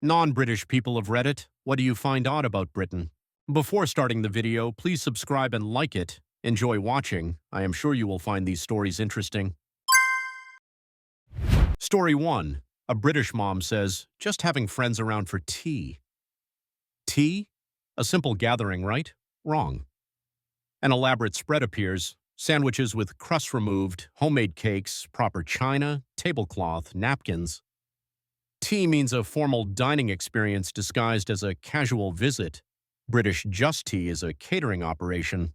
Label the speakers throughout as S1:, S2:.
S1: Non-British people of Reddit, what do you find odd about Britain? Before starting the video, please subscribe and like it. Enjoy watching. I am sure you will find these stories interesting. Story 1. A British mom says, just having friends around for tea. Tea? A simple gathering, right? Wrong. An elaborate spread appears. Sandwiches with crust removed, homemade cakes, proper china, tablecloth, napkins. Tea means a formal dining experience disguised as a casual visit. British Just Tea is a catering operation.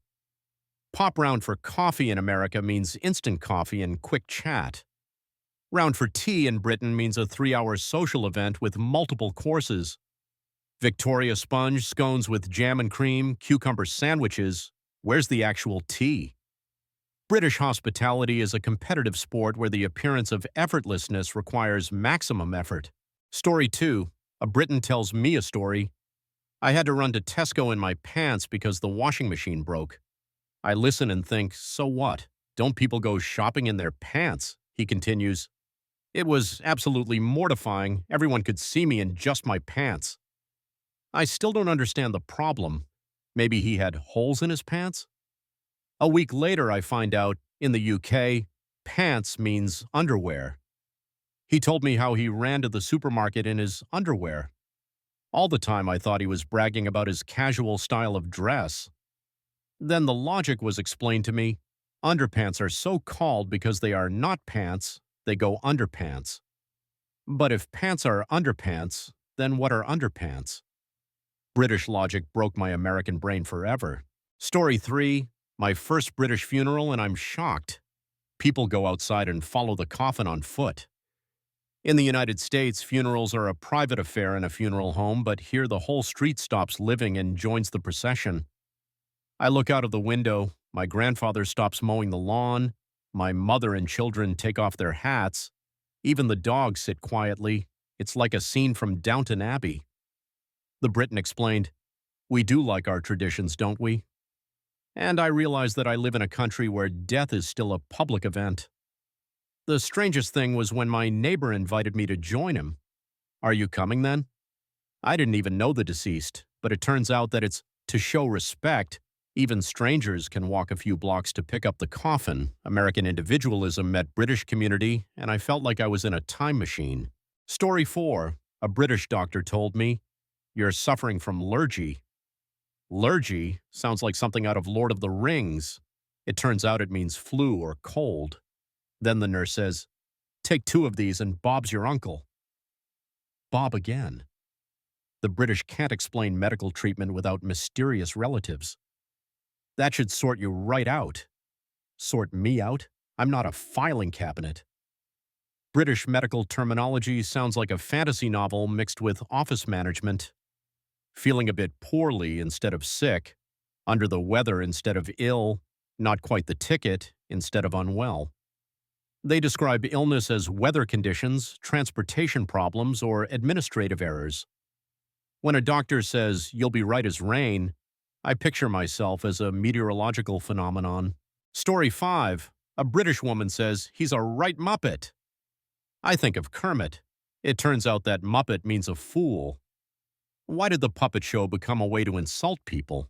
S1: Pop round for coffee in America means instant coffee and quick chat. Round for tea in Britain means a 3-hour social event with multiple courses. Victoria sponge, scones with jam and cream, cucumber sandwiches. Where's the actual tea? British hospitality is a competitive sport where the appearance of effortlessness requires maximum effort. Story 2. A Briton tells me a story. I had to run to Tesco in my pants because the washing machine broke. I listen and think, so what? Don't people go shopping in their pants? He continues. It was absolutely mortifying. Everyone could see me in just my pants. I still don't understand the problem. Maybe he had holes in his pants? A week later, I find out, in the UK, pants means underwear. He told me how he ran to the supermarket in his underwear. All the time I thought he was bragging about his casual style of dress. Then the logic was explained to me. Underpants are so called because they are not pants, they go underpants. But if pants are underpants, then what are underpants? British logic broke my American brain forever. Story 3. My first British funeral and I'm shocked. People go outside and follow the coffin on foot. In the United States, funerals are a private affair in a funeral home, but here the whole street stops living and joins the procession. I look out of the window. My grandfather stops mowing the lawn. My mother and children take off their hats. Even the dogs sit quietly. It's like a scene from Downton Abbey. The Briton explained, "We do like our traditions, don't we?" And I realized that I live in a country where death is still a public event. The strangest thing was when my neighbor invited me to join him. Are you coming then? I didn't even know the deceased, but it turns out that it's to show respect. Even strangers can walk a few blocks to pick up the coffin. American individualism met British community, and I felt like I was in a time machine. Story 4. A British doctor told me, "You're suffering from lurgy." Lurgy sounds like something out of Lord of the Rings. It turns out it means flu or cold. Then the nurse says, "Take 2 of these and Bob's your uncle." Bob again. The British can't explain medical treatment without mysterious relatives. That should sort you right out. Sort me out? I'm not a filing cabinet. British medical terminology sounds like a fantasy novel mixed with office management. Feeling a bit poorly instead of sick, under the weather instead of ill, not quite the ticket instead of unwell. They describe illness as weather conditions, transportation problems, or administrative errors. When a doctor says, "You'll be right as rain," I picture myself as a meteorological phenomenon. Story 5. A British woman says, "He's a right muppet." I think of Kermit. It turns out that muppet means a fool. Why did the puppet show become a way to insult people?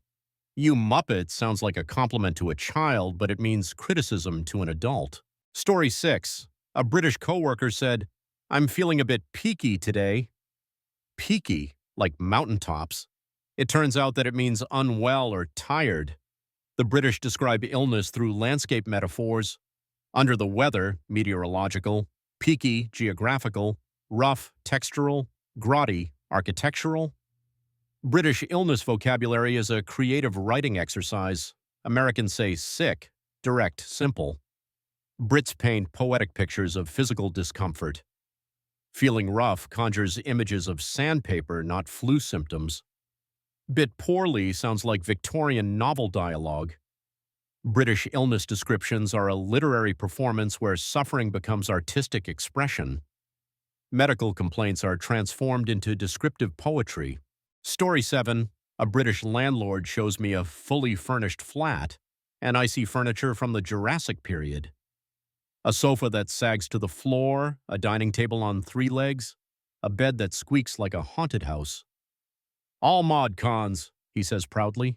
S1: You muppet sounds like a compliment to a child, but it means criticism to an adult. Story 6. A British coworker said, "I'm feeling a bit peaky today." Peaky, like mountaintops. It turns out that it means unwell or tired. The British describe illness through landscape metaphors. Under the weather, meteorological. Peaky, geographical. Rough, textural. Grotty, architectural. British illness vocabulary is a creative writing exercise. Americans say sick, direct, simple. Brits paint poetic pictures of physical discomfort. Feeling rough conjures images of sandpaper, not flu symptoms. Bit poorly sounds like Victorian novel dialogue. British illness descriptions are a literary performance where suffering becomes artistic expression. Medical complaints are transformed into descriptive poetry. Story 7. A British landlord shows me a fully furnished flat, and I see furniture from the Jurassic period. A sofa that sags to the floor, a dining table on 3 legs, a bed that squeaks like a haunted house. All mod cons, he says proudly.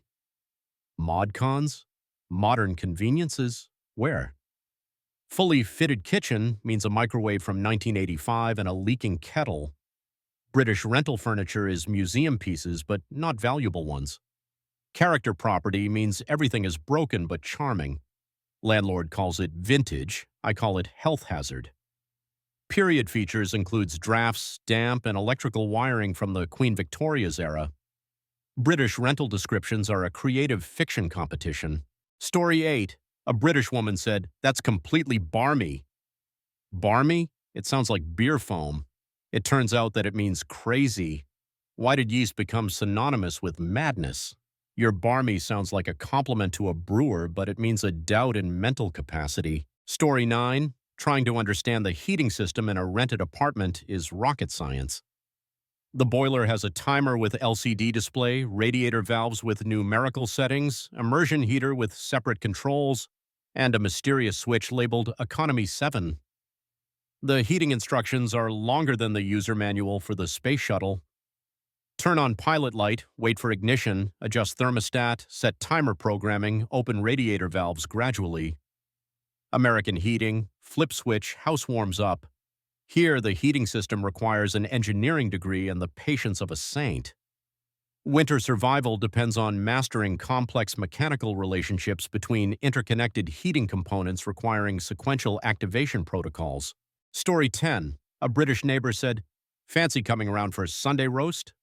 S1: Mod cons? Modern conveniences? Where? Fully fitted kitchen means a microwave from 1985 and a leaking kettle. British rental furniture is museum pieces, but not valuable ones. Character property means everything is broken but charming. Landlord calls it vintage. I call it health hazard. Period features includes drafts, damp, and electrical wiring from the Queen Victoria's era. British rental descriptions are a creative fiction competition. Story 8. A British woman said, "That's completely barmy." Barmy? It sounds like beer foam. It turns out that it means crazy. Why did yeast become synonymous with madness? Your barmy sounds like a compliment to a brewer, but it means a doubt in mental capacity. Story 9. Trying to understand the heating system in a rented apartment is rocket science. The boiler has a timer with LCD display, radiator valves with numerical settings, immersion heater with separate controls, and a mysterious switch labeled Economy 7. The heating instructions are longer than the user manual for the space shuttle. Turn on pilot light, wait for ignition, adjust thermostat, set timer programming, open radiator valves gradually. American heating, flip switch, house warms up. Here, the heating system requires an engineering degree and the patience of a saint. Winter survival depends on mastering complex mechanical relationships between interconnected heating components requiring sequential activation protocols. Story 10. A British neighbor said, "Fancy coming around for Sunday roast?"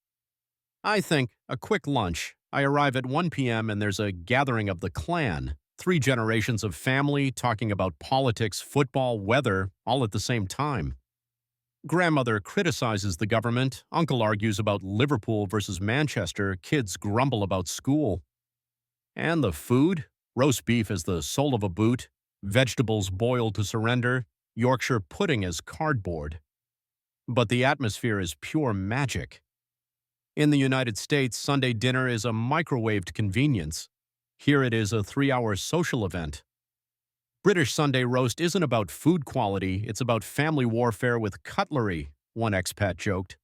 S1: I think, a quick lunch. I arrive at 1 p.m. and there's a gathering of the clan. 3 generations of family talking about politics, football, weather, all at the same time. Grandmother criticizes the government, uncle argues about Liverpool versus Manchester, kids grumble about school. And the food? Roast beef as the soul of a boot, vegetables boiled to surrender, Yorkshire pudding as cardboard. But the atmosphere is pure magic. In the United States, Sunday dinner is a microwaved convenience. Here it is a 3-hour social event. British Sunday roast isn't about food quality, it's about family warfare with cutlery, one expat joked.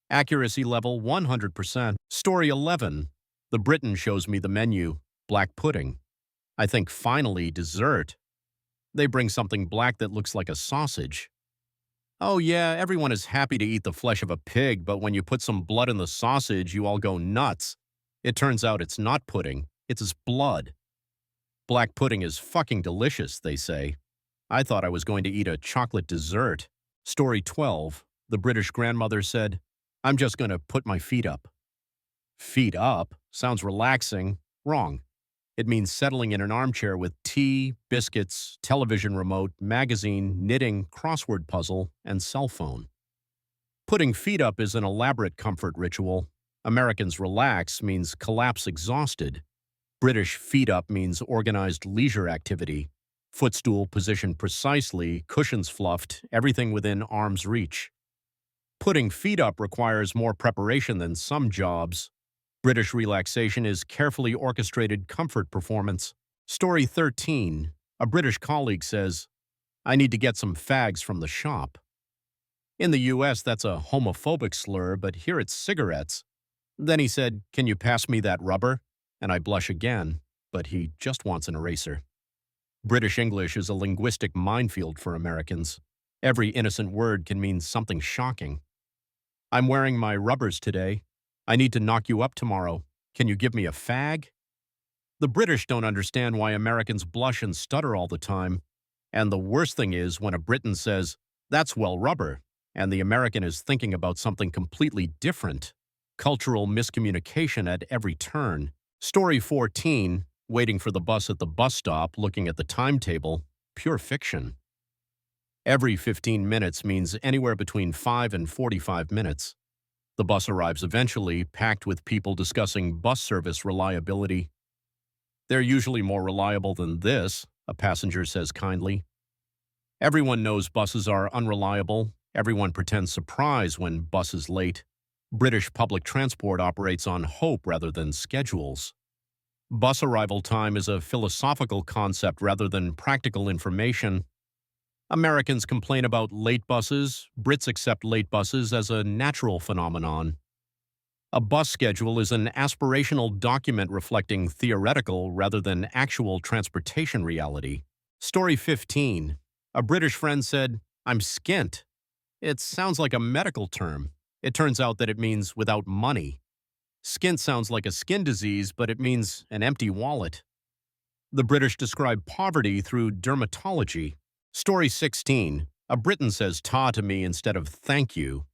S1: Accuracy level 100%. Story 11. The Briton shows me the menu. Black pudding. I think finally dessert. They bring something black that looks like a sausage. Oh yeah, everyone is happy to eat the flesh of a pig, but when you put some blood in the sausage, you all go nuts. It turns out it's not pudding, it's his blood. Black pudding is fucking delicious, they say. I thought I was going to eat a chocolate dessert. Story 12. The British grandmother said, "I'm just going to put my feet up." Feet up? Sounds relaxing. Wrong. It means settling in an armchair with tea, biscuits, television remote, magazine, knitting, crossword puzzle, and cell phone. Putting feet up is an elaborate comfort ritual. Americans relax means collapse exhausted. British feet up means organized leisure activity. Footstool positioned precisely, cushions fluffed, everything within arm's reach. Putting feet up requires more preparation than some jobs. British relaxation is carefully orchestrated comfort performance. Story 13. A British colleague says, "I need to get some fags from the shop." In the US, that's a homophobic slur, but here it's cigarettes. Then he said, "Can you pass me that rubber?" And I blush again, but he just wants an eraser. British English is a linguistic minefield for Americans. Every innocent word can mean something shocking. "I'm wearing my rubbers today. I need to knock you up tomorrow. Can you give me a fag?" The British don't understand why Americans blush and stutter all the time. And the worst thing is when a Briton says, "That's well rubber," and the American is thinking about something completely different. Cultural miscommunication at every turn. Story 14. Waiting for the bus at the bus stop, looking at the timetable. Pure fiction. Every 15 minutes means anywhere between 5 and 45 minutes. The bus arrives eventually, packed with people discussing bus service reliability. "They're usually more reliable than this," a passenger says kindly. Everyone knows buses are unreliable. Everyone pretends surprise when bus is late. British public transport operates on hope rather than schedules. Bus arrival time is a philosophical concept rather than practical information. Americans complain about late buses. Brits accept late buses as a natural phenomenon. A bus schedule is an aspirational document reflecting theoretical rather than actual transportation reality. Story 15. A British friend said, "I'm skint." It sounds like a medical term. It turns out that it means without money. Skint sounds like a skin disease, but it means an empty wallet. The British describe poverty through dermatology. Story 16. A Briton says ta to me instead of thank you.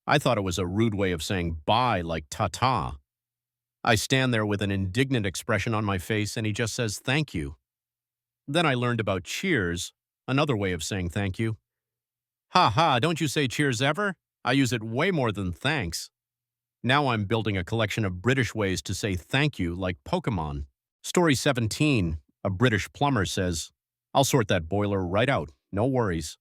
S1: I thought it was a rude way of saying bye, like ta-ta. I stand there with an indignant expression on my face and he just says thank you. Then I learned about cheers, another way of saying thank you. Ha ha, don't you say cheers ever? I use it way more than thanks. Now I'm building a collection of British ways to say thank you like Pokemon. Story 17. A British plumber says, "I'll sort that boiler right out, no worries."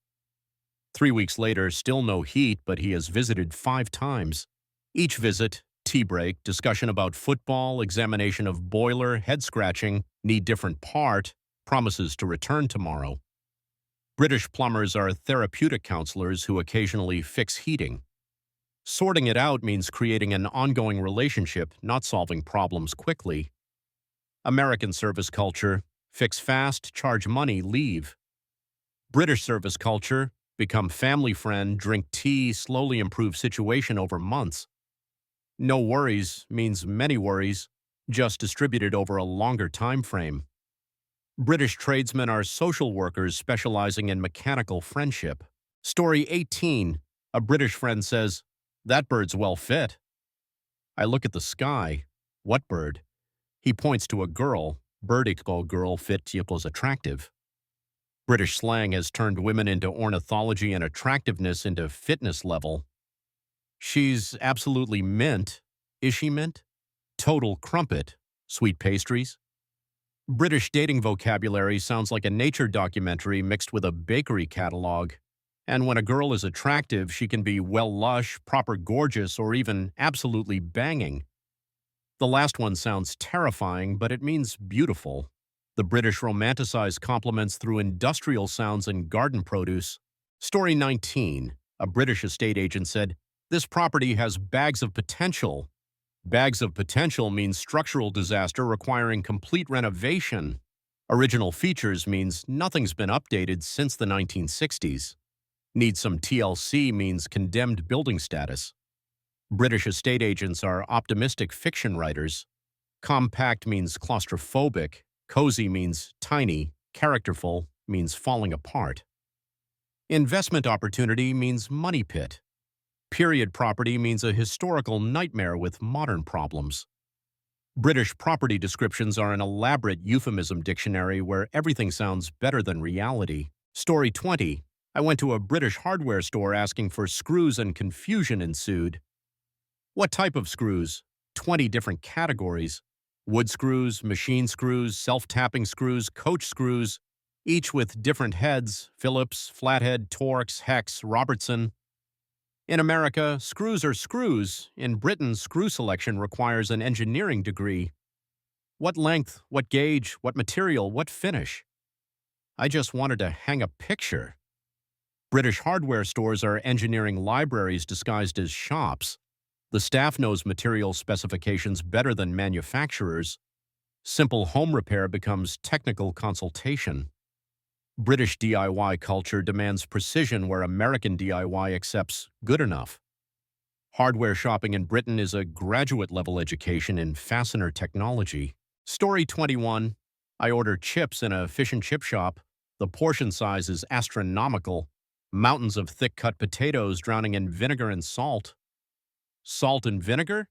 S1: 3 weeks later, still no heat, but he has visited 5 times. Each visit, tea break, discussion about football, examination of boiler, head scratching, need different part, promises to return tomorrow. British plumbers are therapeutic counselors who occasionally fix heating. Sorting it out means creating an ongoing relationship, not solving problems quickly. American service culture, fix fast, charge money, leave. British service culture, become family friend, drink tea, slowly improve situation over months. No worries means many worries, just distributed over a longer time frame. British tradesmen are social workers specializing in mechanical friendship. Story 18. A British friend says, "That bird's well fit." I look at the sky. What bird? He points to a girl. Bird equals girl, fit equals attractive. British slang has turned women into ornithology and attractiveness into fitness level. She's absolutely mint. Is she mint? Total crumpet. Sweet pastries. British dating vocabulary sounds like a nature documentary mixed with a bakery catalog. And when a girl is attractive, she can be well lush, proper gorgeous, or even absolutely banging. The last one sounds terrifying, but it means beautiful. The British romanticize compliments through industrial sounds and garden produce. Story 19. A British estate agent said, "This property has bags of potential." Bags of potential means structural disaster requiring complete renovation. Original features means nothing's been updated since the 1960s. Need some TLC means condemned building status. British estate agents are optimistic fiction writers. Compact means claustrophobic. Cozy means tiny. Characterful means falling apart. Investment opportunity means money pit. Period property means a historical nightmare with modern problems. British property descriptions are an elaborate euphemism dictionary where everything sounds better than reality. Story 20. I went to a British hardware store asking for screws and confusion ensued. What type of screws? 20 different categories. Wood screws, machine screws, self-tapping screws, coach screws, each with different heads, Phillips, flathead, Torx, Hex, Robertson. In America, screws are screws. In Britain, screw selection requires an engineering degree. What length, what gauge, what material, what finish? I just wanted to hang a picture. British hardware stores are engineering libraries disguised as shops. The staff knows material specifications better than manufacturers. Simple home repair becomes technical consultation. British DIY culture demands precision where American DIY accepts good enough. Hardware shopping in Britain is a graduate-level education in fastener technology. Story 21. I order chips in a fish and chip shop. The portion size is astronomical. Mountains of thick-cut potatoes drowning in vinegar and salt. Salt and vinegar?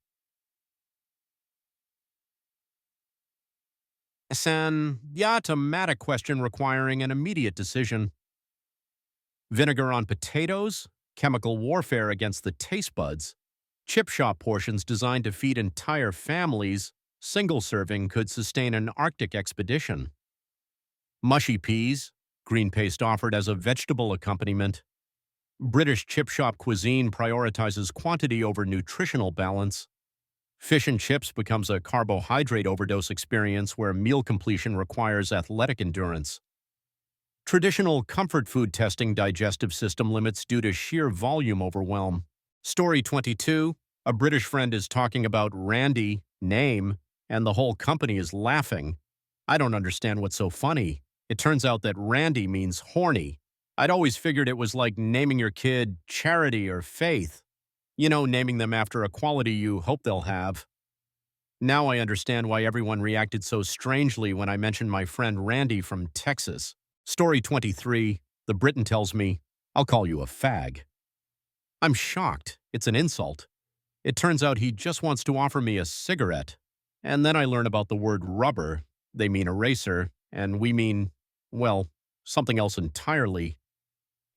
S1: It's an automatic question requiring an immediate decision. Vinegar on potatoes? Chemical warfare against the taste buds. Chip shop portions designed to feed entire families. Single serving could sustain an Arctic expedition. Mushy peas? Green paste offered as a vegetable accompaniment. British chip shop cuisine prioritizes quantity over nutritional balance. Fish and chips becomes a carbohydrate overdose experience where meal completion requires athletic endurance. Traditional comfort food testing digestive system limits due to sheer volume overwhelm. Story 22. A British friend is talking about Randy, name, and the whole company is laughing. I don't understand what's so funny. It turns out that Randy means horny. I'd always figured it was like naming your kid Charity or Faith. You know, naming them after a quality you hope they'll have. Now I understand why everyone reacted so strangely when I mentioned my friend Randy from Texas. Story 23. The Briton tells me, I'll call you a fag. I'm shocked. It's an insult. It turns out he just wants to offer me a cigarette. And then I learn about the word rubber. They mean eraser, and we mean, well, something else entirely.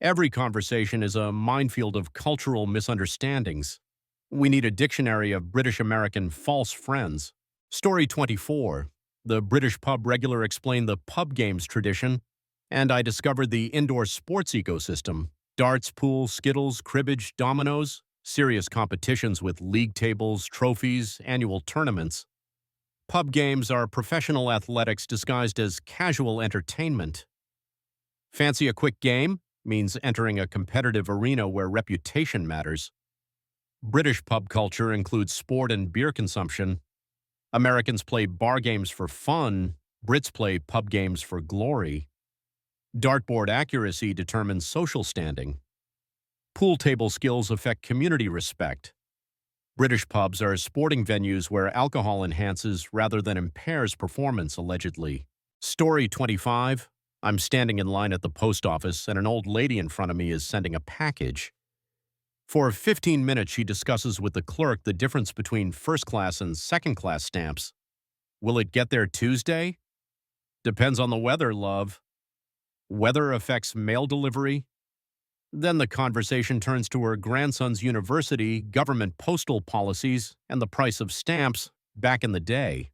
S1: Every conversation is a minefield of cultural misunderstandings. We need a dictionary of British-American false friends. Story 24. The British pub regular explained the pub games tradition, and I discovered the indoor sports ecosystem. Darts, pool, skittles, cribbage, dominoes, serious competitions with league tables, trophies, annual tournaments. Pub games are professional athletics disguised as casual entertainment. Fancy a quick game? Means entering a competitive arena where reputation matters. British pub culture includes sport and beer consumption. Americans play bar games for fun. Brits play pub games for glory. Dartboard accuracy determines social standing. Pool table skills affect community respect. British pubs are sporting venues where alcohol enhances rather than impairs performance, allegedly. Story 25. I'm standing in line at the post office and an old lady in front of me is sending a package. For 15 minutes, she discusses with the clerk the difference between first-class and second-class stamps. Will it get there Tuesday? Depends on the weather, love. Weather affects mail delivery. Then the conversation turns to her grandson's university, government postal policies, and the price of stamps back in the day.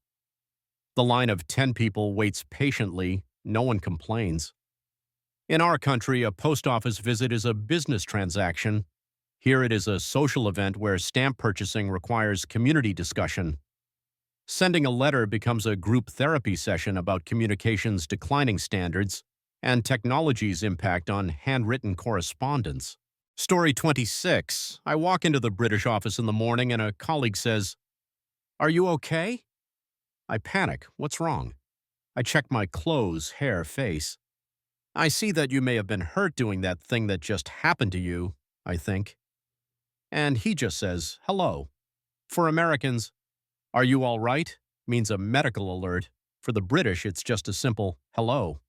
S1: The line of 10 people waits patiently. No one complains. In our country, a post office visit is a business transaction. Here it is a social event where stamp purchasing requires community discussion. Sending a letter becomes a group therapy session about communication's declining standards and technology's impact on handwritten correspondence. Story 26. I walk into the British office in the morning and a colleague says, "Are you okay?" I panic. What's wrong? I check my clothes, hair, face. I see that you may have been hurt doing that thing that just happened to you, I think. And he just says, hello. For Americans, "Are you all right?" means a medical alert. For the British, it's just a simple hello.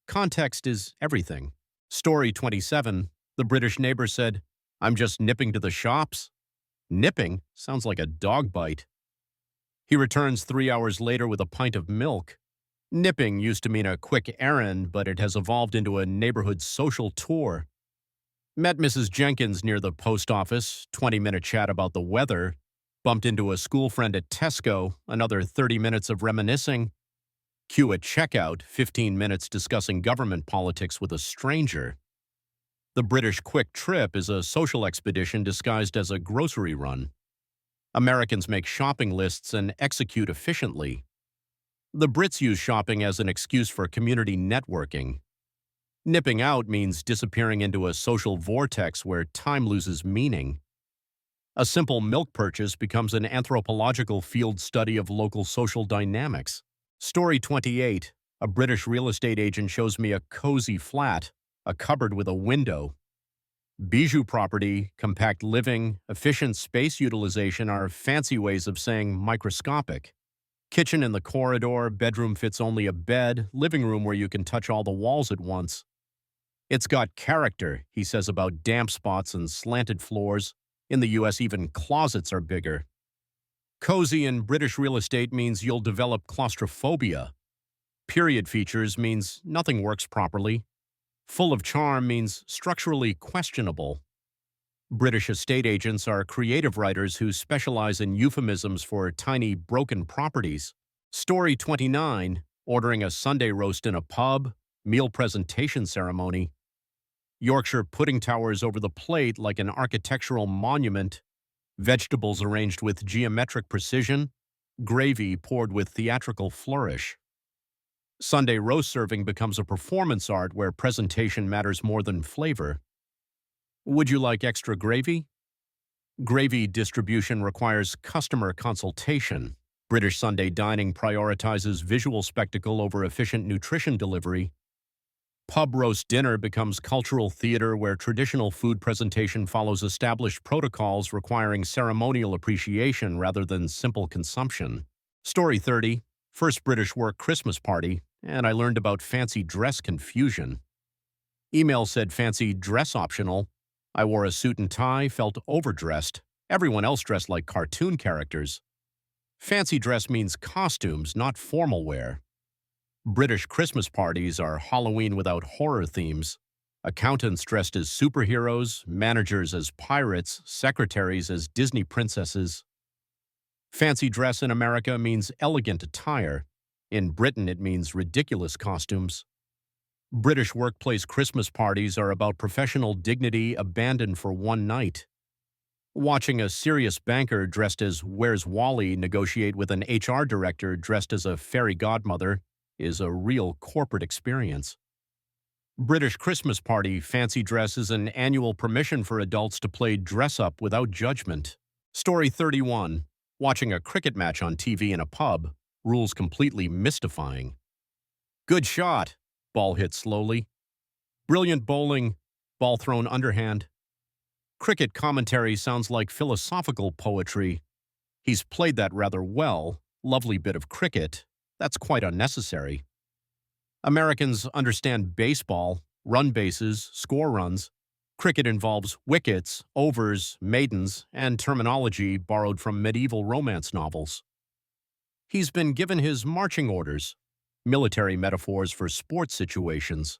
S1: Context is everything. Story 27. The British neighbor said, "I'm just nipping to the shops." Nipping sounds like a dog bite. He returns 3 hours later with a pint of milk. Nipping used to mean a quick errand, but it has evolved into a neighborhood social tour. Met Mrs. Jenkins near the post office, 20-minute chat about the weather. Bumped into a school friend at Tesco, another 30 minutes of reminiscing. Queue at checkout, 15 minutes discussing government politics with a stranger. The British quick trip is a social expedition disguised as a grocery run. Americans make shopping lists and execute efficiently. The Brits use shopping as an excuse for community networking. Nipping out means disappearing into a social vortex where time loses meaning. A simple milk purchase becomes an anthropological field study of local social dynamics. Story 28. A British real estate agent shows me a cozy flat, a cupboard with a window. Bijou property, compact living, efficient space utilization are fancy ways of saying microscopic. Kitchen in the corridor, bedroom fits only a bed, living room where you can touch all the walls at once. It's got character, he says about damp spots and slanted floors. In the US, even closets are bigger. Cozy in British real estate means you'll develop claustrophobia. Period features means nothing works properly. Full of charm means structurally questionable. British estate agents are creative writers who specialize in euphemisms for tiny, broken properties. Story 29. Ordering a Sunday roast in a pub. Meal presentation ceremony. Yorkshire pudding towers over the plate like an architectural monument. Vegetables arranged with geometric precision. Gravy poured with theatrical flourish. Sunday roast serving becomes a performance art where presentation matters more than flavor. Would you like extra gravy? Gravy distribution requires customer consultation. British Sunday dining prioritizes visual spectacle over efficient nutrition delivery. Pub roast dinner becomes cultural theater where traditional food presentation follows established protocols requiring ceremonial appreciation rather than simple consumption. Story 30, first British work Christmas party, and I learned about fancy dress confusion. Email said fancy dress optional. I wore a suit and tie, felt overdressed. Everyone else dressed like cartoon characters. Fancy dress means costumes, not formal wear. British Christmas parties are Halloween without horror themes. Accountants dressed as superheroes, managers as pirates, secretaries as Disney princesses. Fancy dress in America means elegant attire. In Britain, it means ridiculous costumes. British workplace Christmas parties are about professional dignity abandoned for one night. Watching a serious banker dressed as Where's Wally negotiate with an HR director dressed as a fairy godmother is a real corporate experience. British Christmas party fancy dress is an annual permission for adults to play dress-up without judgment. Story 31. Watching a cricket match on TV in a pub. Rules completely mystifying. Good shot. Ball hit slowly. Brilliant bowling. Ball thrown underhand. Cricket commentary sounds like philosophical poetry. He's played that rather well. Lovely bit of cricket. That's quite unnecessary. Americans understand baseball, run bases, score runs. Cricket involves wickets, overs, maidens, and terminology borrowed from medieval romance novels. He's been given his marching orders, military metaphors for sports situations.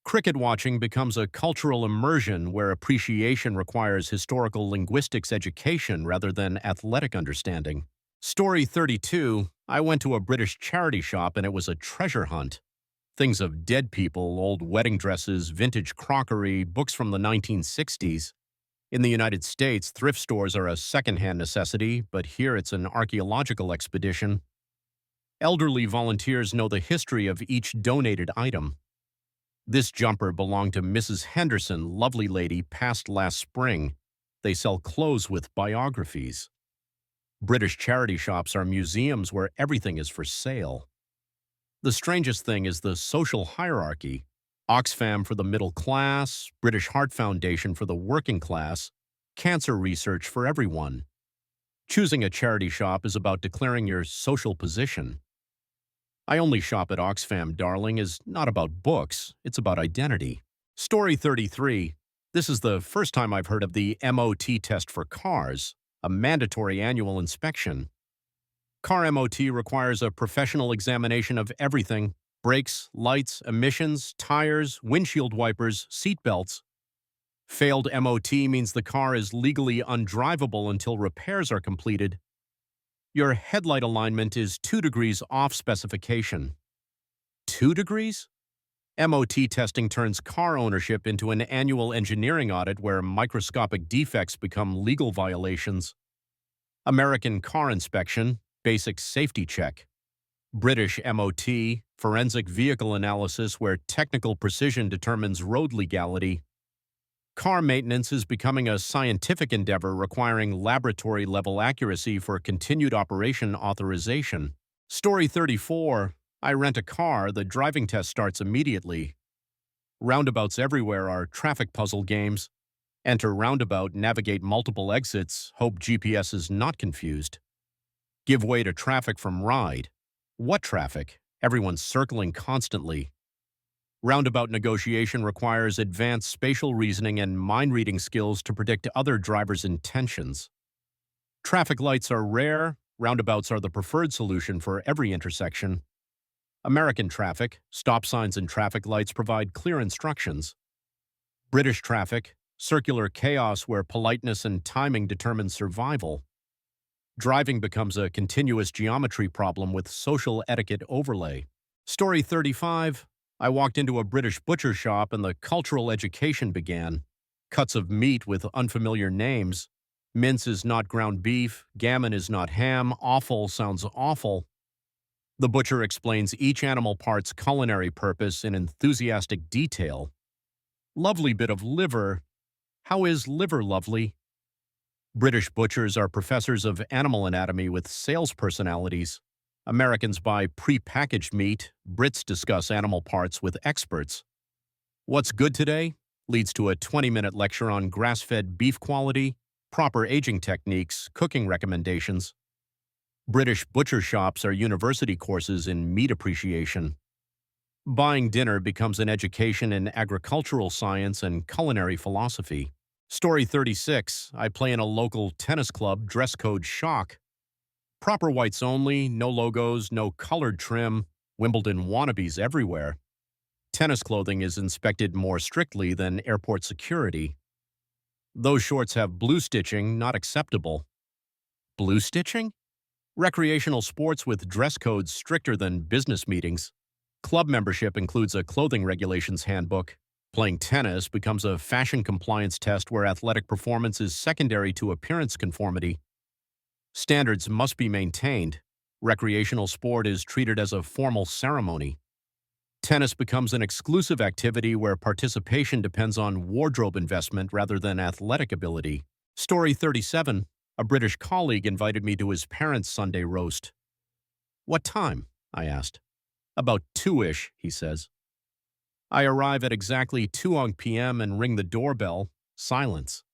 S1: Cricket watching becomes a cultural immersion where appreciation requires historical linguistics education rather than athletic understanding. Story 32. I went to a British charity shop and it was a treasure hunt. Things of dead people, old wedding dresses, vintage crockery, books from the 1960s. In the United States, thrift stores are a second-hand necessity, but here it's an archaeological expedition. Elderly volunteers know the history of each donated item. This jumper belonged to Mrs. Henderson, lovely lady, passed last spring. They sell clothes with biographies. British charity shops are museums where everything is for sale. The strangest thing is the social hierarchy. Oxfam for the middle class, British Heart Foundation for the working class, cancer research for everyone. Choosing a charity shop is about declaring your social position. I only shop at Oxfam, darling, is not about books, it's about identity. Story 33. This is the first time I've heard of the MOT test for cars, a mandatory annual inspection. Car MOT requires a professional examination of everything: brakes, lights, emissions, tires, windshield wipers, seat belts. Failed MOT means the car is legally undrivable until repairs are completed. Your headlight alignment is 2 degrees off specification. 2 degrees? MOT testing turns car ownership into an annual engineering audit where microscopic defects become legal violations. American car inspection, basic safety check. British MOT, forensic vehicle analysis where technical precision determines road legality. Car maintenance is becoming a scientific endeavor requiring laboratory-level accuracy for continued operation authorization. Story 34. I rent a car, the driving test starts immediately. Roundabouts everywhere are traffic puzzle games. Enter roundabout, navigate multiple exits, hope GPS is not confused. Give way to traffic from ride. What traffic? Everyone's circling constantly. Roundabout negotiation requires advanced spatial reasoning and mind-reading skills to predict other drivers' intentions. Traffic lights are rare, roundabouts are the preferred solution for every intersection. American traffic, stop signs and traffic lights provide clear instructions. British traffic, circular chaos where politeness and timing determine survival. Driving becomes a continuous geometry problem with social etiquette overlay. Story 35. I walked into a British butcher shop and the cultural education began. Cuts of meat with unfamiliar names. Mince is not ground beef. Gammon is not ham. Offal sounds awful. The butcher explains each animal part's culinary purpose in enthusiastic detail. Lovely bit of liver. How is liver lovely? British butchers are professors of animal anatomy with sales personalities. Americans buy pre-packaged meat. Brits discuss animal parts with experts. What's good today leads to a 20-minute lecture on grass-fed beef quality, proper aging techniques, cooking recommendations. British butcher shops are university courses in meat appreciation. Buying dinner becomes an education in agricultural science and culinary philosophy. Story 36. I play in a local tennis club. Dress code shock. Proper whites only, no logos, no colored trim. Wimbledon wannabes everywhere. Tennis clothing is inspected more strictly than airport security. Those shorts have blue stitching, not acceptable. Blue stitching? Recreational sports with dress codes stricter than business meetings. Club membership includes a clothing regulations handbook. Playing tennis becomes a fashion compliance test where athletic performance is secondary to appearance conformity. Standards must be maintained. Recreational sport is treated as a formal ceremony. Tennis becomes an exclusive activity where participation depends on wardrobe investment rather than athletic ability. Story 37. A British colleague invited me to his parents' Sunday roast. What time? I asked. About 2-ish, he says. I arrive at exactly 2 p.m. and ring the doorbell. Silence.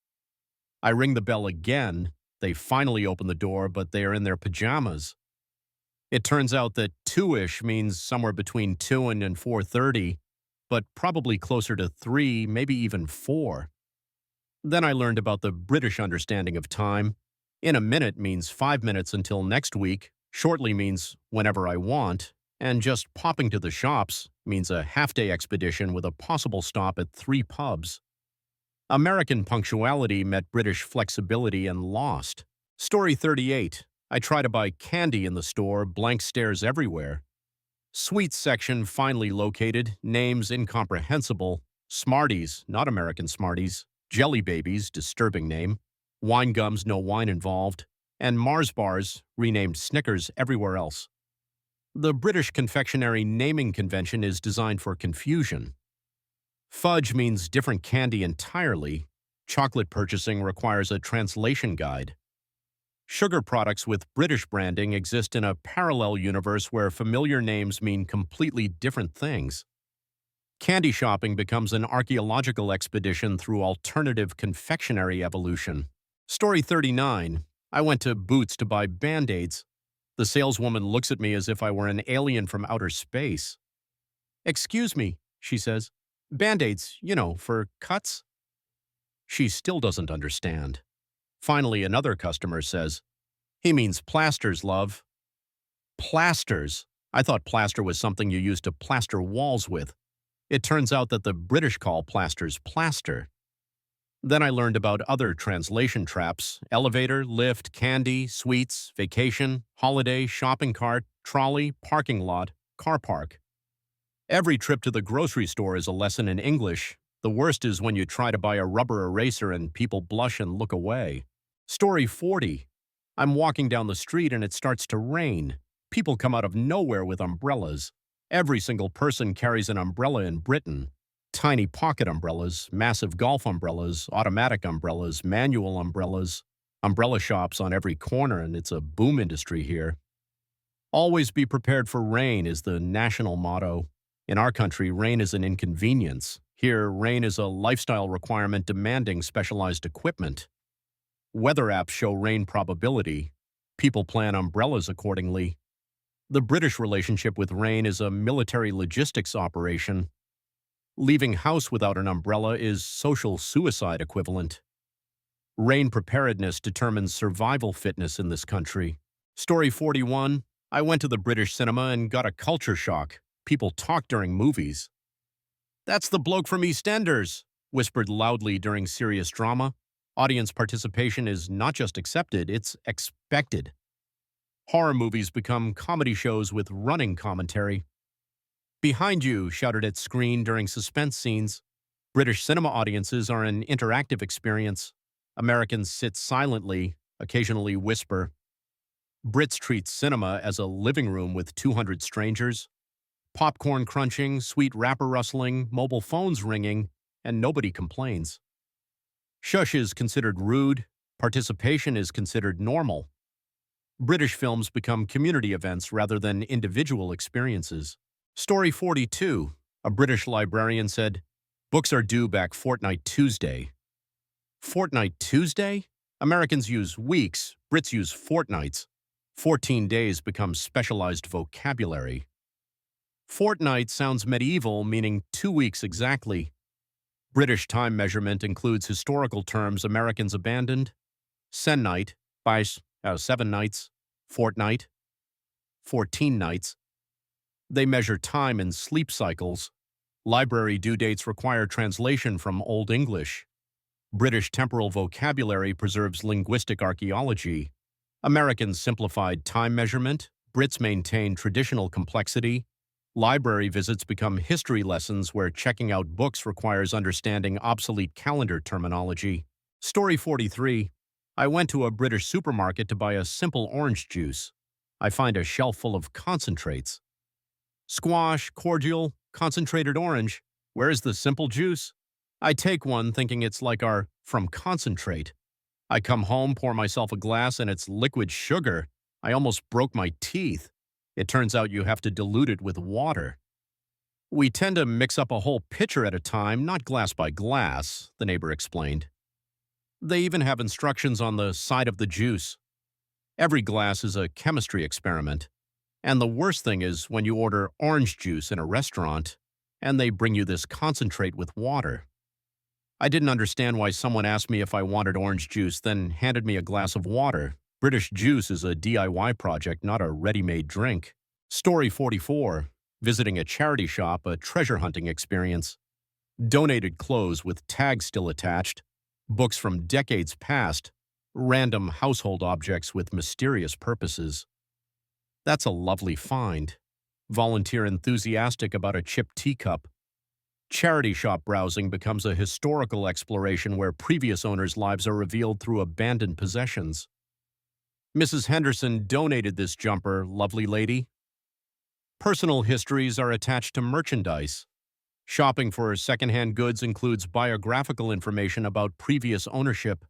S1: I ring the bell again. They finally open the door, but they are in their pajamas. It turns out that 2-ish means somewhere between 2 and 4:30, but probably closer to 3, maybe even 4. Then I learned about the British understanding of time. In a minute means 5 minutes until next week, shortly means whenever I want, and just popping to the shops means a half-day expedition with a possible stop at 3 pubs. American punctuality met British flexibility and lost. Story 38. I try to buy candy in the store, blank stares everywhere. Sweets section finally located, names incomprehensible. Smarties, not American Smarties. Jelly Babies, disturbing name. Wine gums, no wine involved. And Mars bars, renamed Snickers everywhere else. The British confectionery naming convention is designed for confusion. Fudge means different candy entirely. Chocolate purchasing requires a translation guide. Sugar products with British branding exist in a parallel universe where familiar names mean completely different things. Candy shopping becomes an archaeological expedition through alternative confectionery evolution. Story 39. I went to Boots to buy Band-Aids. The saleswoman looks at me as if I were an alien from outer space. Excuse me, she says. Band-Aids, for cuts? She still doesn't understand. Finally, another customer says, He means plasters, love. Plasters? I thought plaster was something you used to plaster walls with. It turns out that the British call plasters plaster. Then I learned about other translation traps: elevator, lift, candy, sweets, vacation, holiday, shopping cart, trolley, parking lot, car park. Every trip to the grocery store is a lesson in English. The worst is when you try to buy a rubber eraser and people blush and look away. Story 40. I'm walking down the street and it starts to rain. People come out of nowhere with umbrellas. Every single person carries an umbrella in Britain. Tiny pocket umbrellas, massive golf umbrellas, automatic umbrellas, manual umbrellas, umbrella shops on every corner, and it's a boom industry here. Always be prepared for rain is the national motto. In our country, rain is an inconvenience. Here, rain is a lifestyle requirement demanding specialized equipment. Weather apps show rain probability. People plan umbrellas accordingly. The British relationship with rain is a military logistics operation. Leaving house without an umbrella is social suicide equivalent. Rain preparedness determines survival fitness in this country. Story 41. I went to the British cinema and got a culture shock. People talk during movies. That's the bloke from EastEnders, whispered loudly during serious drama. Audience participation is not just accepted, it's expected. Horror movies become comedy shows with running commentary. Behind you, shouted at screen during suspense scenes. British cinema audiences are an interactive experience. Americans sit silently, occasionally whisper. Brits treat cinema as a living room with 200 strangers, popcorn crunching, sweet wrapper rustling, mobile phones ringing, and nobody complains. Shush is considered rude, participation is considered normal. British films become community events rather than individual experiences. Story 42. A British librarian said, "Books are due back Fortnight Tuesday." Fortnight Tuesday? Americans use weeks, Brits use fortnights. 14 days becomes specialized vocabulary. Fortnight sounds medieval, meaning 2 weeks exactly. British time measurement includes historical terms Americans abandoned. Sennight, 7 nights. Fortnight, 14 nights. They measure time in sleep cycles. Library due dates require translation from Old English. British temporal vocabulary preserves linguistic archaeology. Americans simplified time measurement. Brits maintain traditional complexity. Library visits become history lessons where checking out books requires understanding obsolete calendar terminology. Story 43. I went to a British supermarket to buy a simple orange juice. I find a shelf full of concentrates. Squash, cordial, concentrated orange. Where's the simple juice? I take one thinking it's like our from concentrate. I come home, pour myself a glass, and it's liquid sugar. I almost broke my teeth. It turns out you have to dilute it with water. We tend to mix up a whole pitcher at a time, not glass by glass, the neighbor explained. They even have instructions on the side of the juice. Every glass is a chemistry experiment. And the worst thing is when you order orange juice in a restaurant, and they bring you this concentrate with water. I didn't understand why someone asked me if I wanted orange juice, then handed me a glass of water. British juice is a DIY project, not a ready-made drink. Story 44. Visiting a charity shop, a treasure hunting experience. Donated clothes with tags still attached. Books from decades past. Random household objects with mysterious purposes. That's a lovely find. Volunteer enthusiastic about a chipped teacup. Charity shop browsing becomes a historical exploration where previous owners' lives are revealed through abandoned possessions. Mrs. Henderson donated this jumper, lovely lady. Personal histories are attached to merchandise. Shopping for secondhand goods includes biographical information about previous ownership.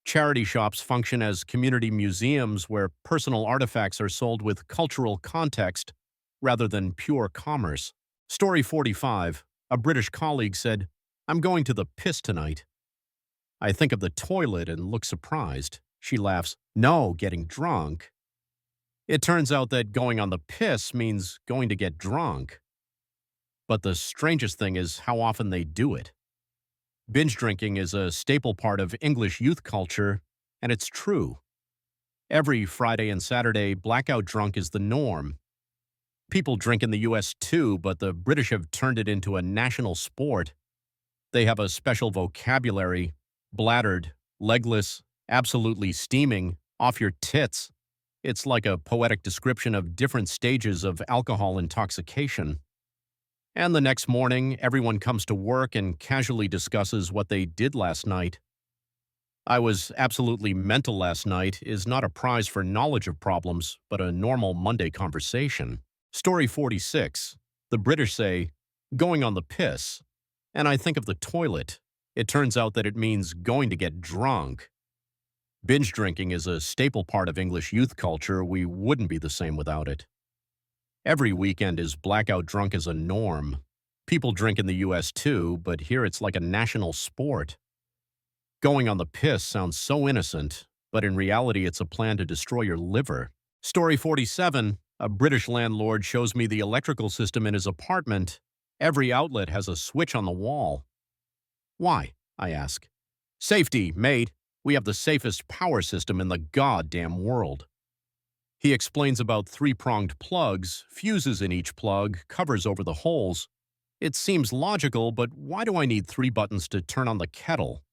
S1: Charity shops function as community museums where personal artifacts are sold with cultural context rather than pure commerce. Story 45. A British colleague said, "I'm going to the piss tonight." I think of the toilet and look surprised. She laughs, "No, getting drunk." It turns out that going on the piss means going to get drunk. But the strangest thing is how often they do it. Binge drinking is a staple part of English youth culture, and it's true. Every Friday and Saturday, blackout drunk is the norm. People drink in the US too, but the British have turned it into a national sport. They have a special vocabulary: bladdered, legless, absolutely steaming, off your tits. It's like a poetic description of different stages of alcohol intoxication. And the next morning, everyone comes to work and casually discusses what they did last night. "I was absolutely mental last night" is not a prize for knowledge of problems, but a normal Monday conversation. Story 46. The British say, "going on the piss," and I think of the toilet. It turns out that it means going to get drunk. Binge drinking is a staple part of English youth culture. We wouldn't be the same without it. Every weekend is blackout drunk as a norm. People drink in the US too, but here it's like a national sport. Going on the piss sounds so innocent, but in reality it's a plan to destroy your liver. Story 47. A British landlord shows me the electrical system in his apartment. Every outlet has a switch on the wall. "Why?" I ask. "Safety, mate. We have the safest power system in the goddamn world." He explains about three-pronged plugs, fuses in each plug, covers over the holes. It seems logical, but why do I need 3 buttons to turn on the kettle?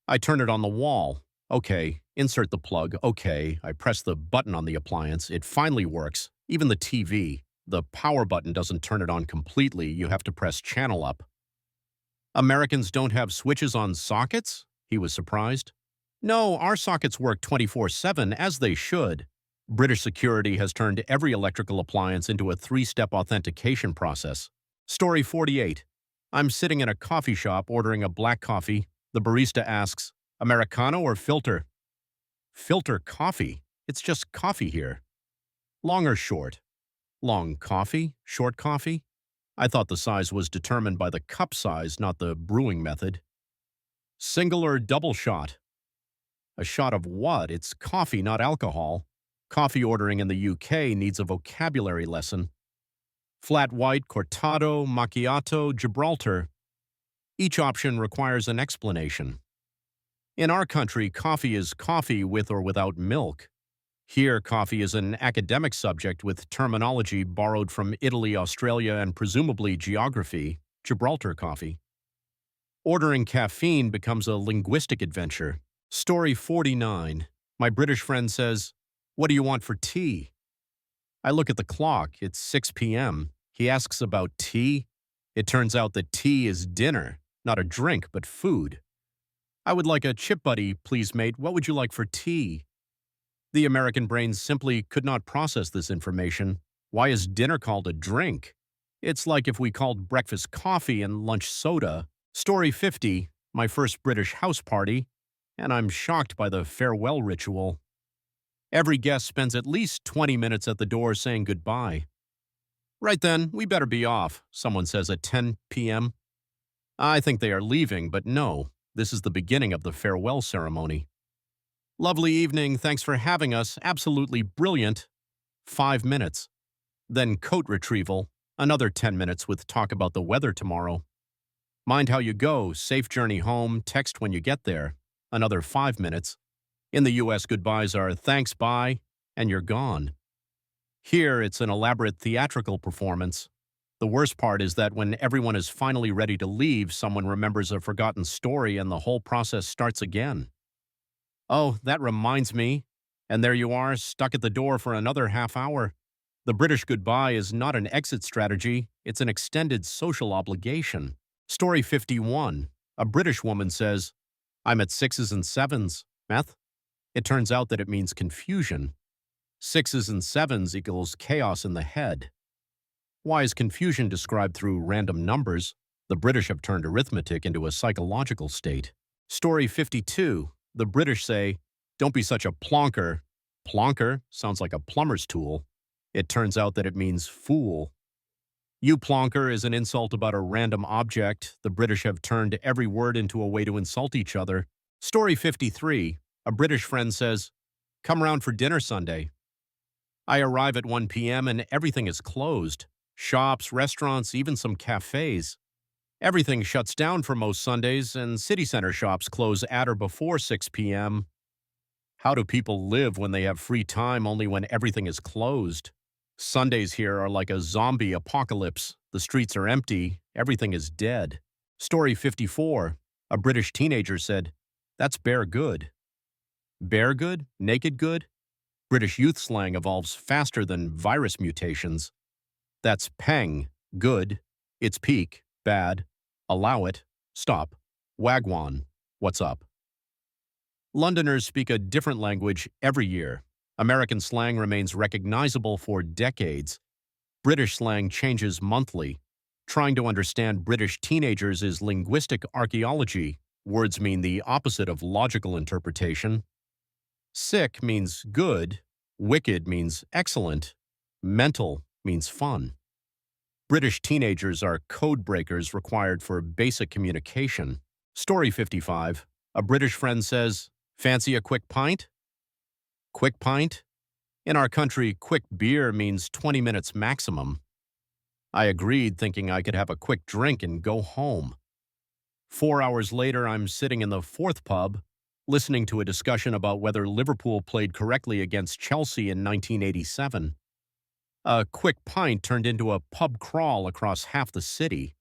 S1: I turn it on the wall. Okay, insert the plug. Okay, I press the button on the appliance. It finally works. Even the TV. The power button doesn't turn it on completely. You have to press channel up. "Americans don't have switches on sockets?" He was surprised. "No, our sockets work 24/7, as they should. British security has turned every electrical appliance into a three-step authentication process. Story 48. I'm sitting in a coffee shop ordering a black coffee. The barista asks, Americano or filter? Filter coffee? It's just coffee here. Long or short? Long coffee? Short coffee? I thought the size was determined by the cup size, not the brewing method. Single or double shot? A shot of what? It's coffee, not alcohol. Coffee ordering in the UK needs a vocabulary lesson. Flat white, cortado, macchiato, Gibraltar. Each option requires an explanation. In our country, coffee is coffee with or without milk. Here, coffee is an academic subject with terminology borrowed from Italy, Australia, and presumably geography, Gibraltar coffee. Ordering caffeine becomes a linguistic adventure. Story 49. My British friend says, What do you want for tea? I look at the clock. It's 6 p.m. He asks about tea. It turns out that tea is dinner, not a drink, but food. I would like a chip buddy, please, mate. What would you like for tea? The American brain simply could not process this information. Why is dinner called a drink? It's like if we called breakfast coffee and lunch soda. Story 50. My first British house party, and I'm shocked by the farewell ritual. Every guest spends at least 20 minutes at the door saying goodbye. Right then, we better be off, someone says at 10 p.m. I think they are leaving, but no, this is the beginning of the farewell ceremony. Lovely evening, thanks for having us, absolutely brilliant. 5 minutes. Then coat retrieval, another 10 minutes with talk about the weather tomorrow. Mind how you go, safe journey home, text when you get there, another 5 minutes. In the U.S., goodbyes are thanks, bye, and you're gone. Here, it's an elaborate theatrical performance. The worst part is that when everyone is finally ready to leave, someone remembers a forgotten story and the whole process starts again. Oh, that reminds me. And there you are, stuck at the door for another half hour. The British goodbye is not an exit strategy, it's an extended social obligation. Story 51. A British woman says, I'm at 6s and 7s. Meth? It turns out that it means confusion. 6s and 7s equals chaos in the head. Why is confusion described through random numbers? The British have turned arithmetic into a psychological state. Story 52. The British say, don't be such a plonker. Plonker sounds like a plumber's tool. It turns out that it means fool. You plonker is an insult about a random object. The British have turned every word into a way to insult each other. Story 53. A British friend says, come round for dinner Sunday. I arrive at 1 p.m. and everything is closed. Shops, restaurants, even some cafes. Everything shuts down for most Sundays, and city center shops close at or before 6 p.m. How do people live when they have free time only when everything is closed? Sundays here are like a zombie apocalypse. The streets are empty. Everything is dead. Story 54. A British teenager said, that's bare good. Bare good? Naked good? British youth slang evolves faster than virus mutations. That's peng, good. It's peak, bad. Allow it, stop. Wagwan, what's up? Londoners speak a different language every year. American slang remains recognizable for decades. British slang changes monthly. Trying to understand British teenagers is linguistic archaeology. Words mean the opposite of logical interpretation. Sick means good. Wicked means excellent. Mental means fun. British teenagers are code breakers required for basic communication. Story 55. A British friend says, fancy a quick pint? Quick pint? In our country, quick beer means 20 minutes maximum. I agreed, thinking I could have a quick drink and go home. 4 hours later, I'm sitting in the fourth pub, listening to a discussion about whether Liverpool played correctly against Chelsea in 1987. A quick pint turned into a pub crawl across half the city.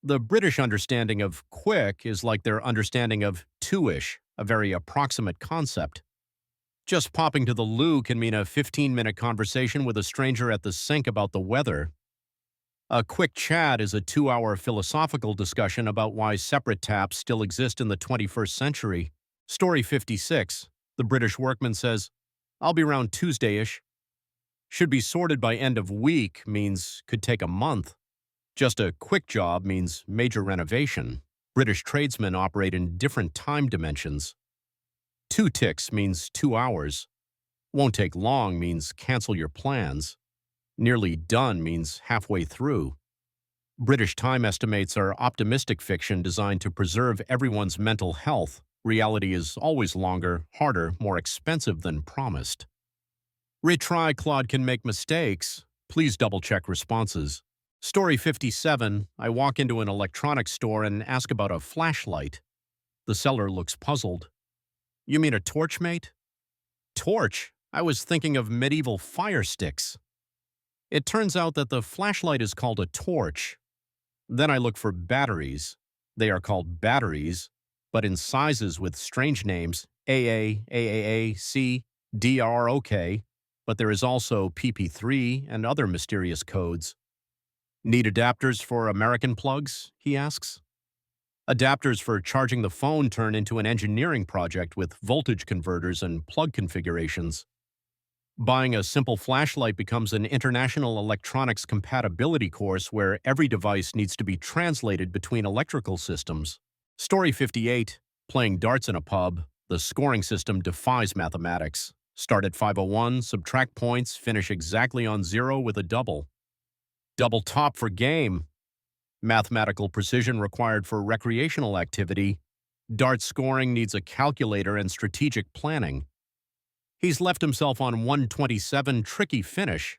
S1: The British understanding of quick is like their understanding of two-ish, a very approximate concept. Just popping to the loo can mean a 15-minute conversation with a stranger at the sink about the weather. A quick chat is a 2-hour philosophical discussion about why separate taps still exist in the 21st century. Story 56. The British workman says, I'll be around Tuesday-ish. Should be sorted by end of week means could take a month. Just a quick job means major renovation. British tradesmen operate in different time dimensions. 2 ticks means 2 hours. Won't take long means cancel your plans. Nearly done means halfway through. British time estimates are optimistic fiction designed to preserve everyone's mental health. Reality is always longer, harder, more expensive than promised. Retry Claude can make mistakes. Please double-check responses. Story 57, I walk into an electronics store and ask about a flashlight. The seller looks puzzled. You mean a torch, mate? Torch? I was thinking of medieval fire sticks. It turns out that the flashlight is called a torch. Then I look for batteries. They are called batteries, but in sizes with strange names, AA, AAA, C, DROK, but there is also PP3 and other mysterious codes. Need adapters for American plugs? He asks. Adapters for charging the phone turn into an engineering project with voltage converters and plug configurations. Buying a simple flashlight becomes an international electronics compatibility course where every device needs to be translated between electrical systems. Story 58, playing darts in a pub. The scoring system defies mathematics. Start at 501, subtract points, finish exactly on 0 with a double. Double top for game. Mathematical precision required for recreational activity. Dart scoring needs a calculator and strategic planning. He's left himself on 127, tricky finish.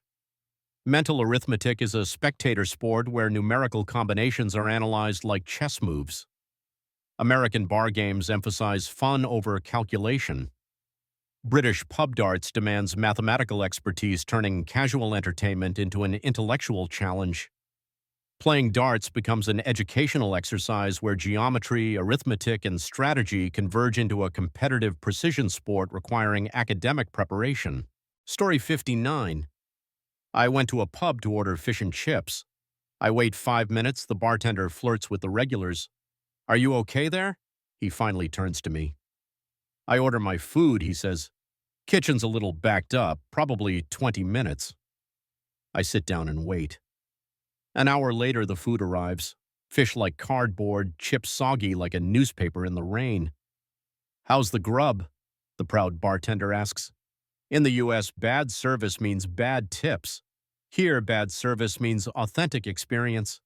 S1: Mental arithmetic is a spectator sport where numerical combinations are analyzed like chess moves. American bar games emphasize fun over calculation. British pub darts demands mathematical expertise, turning casual entertainment into an intellectual challenge. Playing darts becomes an educational exercise where geometry, arithmetic, and strategy converge into a competitive precision sport requiring academic preparation. Story 59. I went to a pub to order fish and chips. I wait 5 minutes, the bartender flirts with the regulars. Are you okay there? He finally turns to me. I order my food, he says. Kitchen's a little backed up, probably 20 minutes. I sit down and wait. An hour later, the food arrives. Fish like cardboard, chips soggy like a newspaper in the rain. How's the grub? The proud bartender asks. In the U.S., bad service means bad tips. Here, bad service means authentic experience.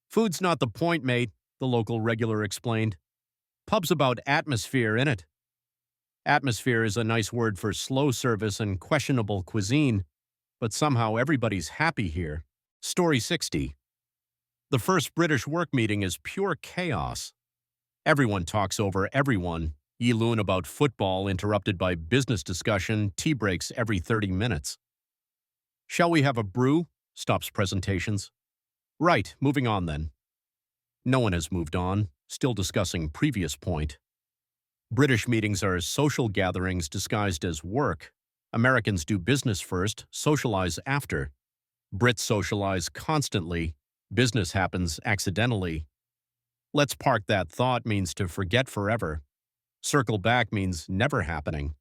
S1: Food's not the point, mate, the local regular explained. Pub's about atmosphere, innit? Atmosphere is a nice word for slow service and questionable cuisine, but somehow everybody's happy here. Story 60. The first British work meeting is pure chaos. Everyone talks over everyone. Ye loon about football interrupted by business discussion, tea breaks every 30 minutes. Shall we have a brew? Stops presentations. Right, moving on then. No one has moved on, still discussing previous point. British meetings are social gatherings disguised as work. Americans do business first, socialize after. Brits socialize constantly. Business happens accidentally. Let's park that thought means to forget forever. Circle back means never happening.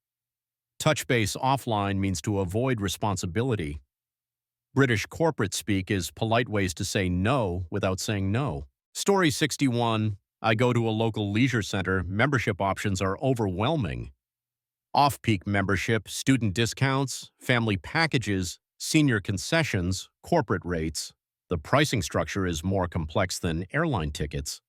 S1: Touch base offline means to avoid responsibility. British corporate speak is polite ways to say no without saying no. Story 61. I go to a local leisure center. Membership options are overwhelming. Off-peak membership, student discounts, family packages, senior concessions, corporate rates. The pricing structure is more complex than airline tickets.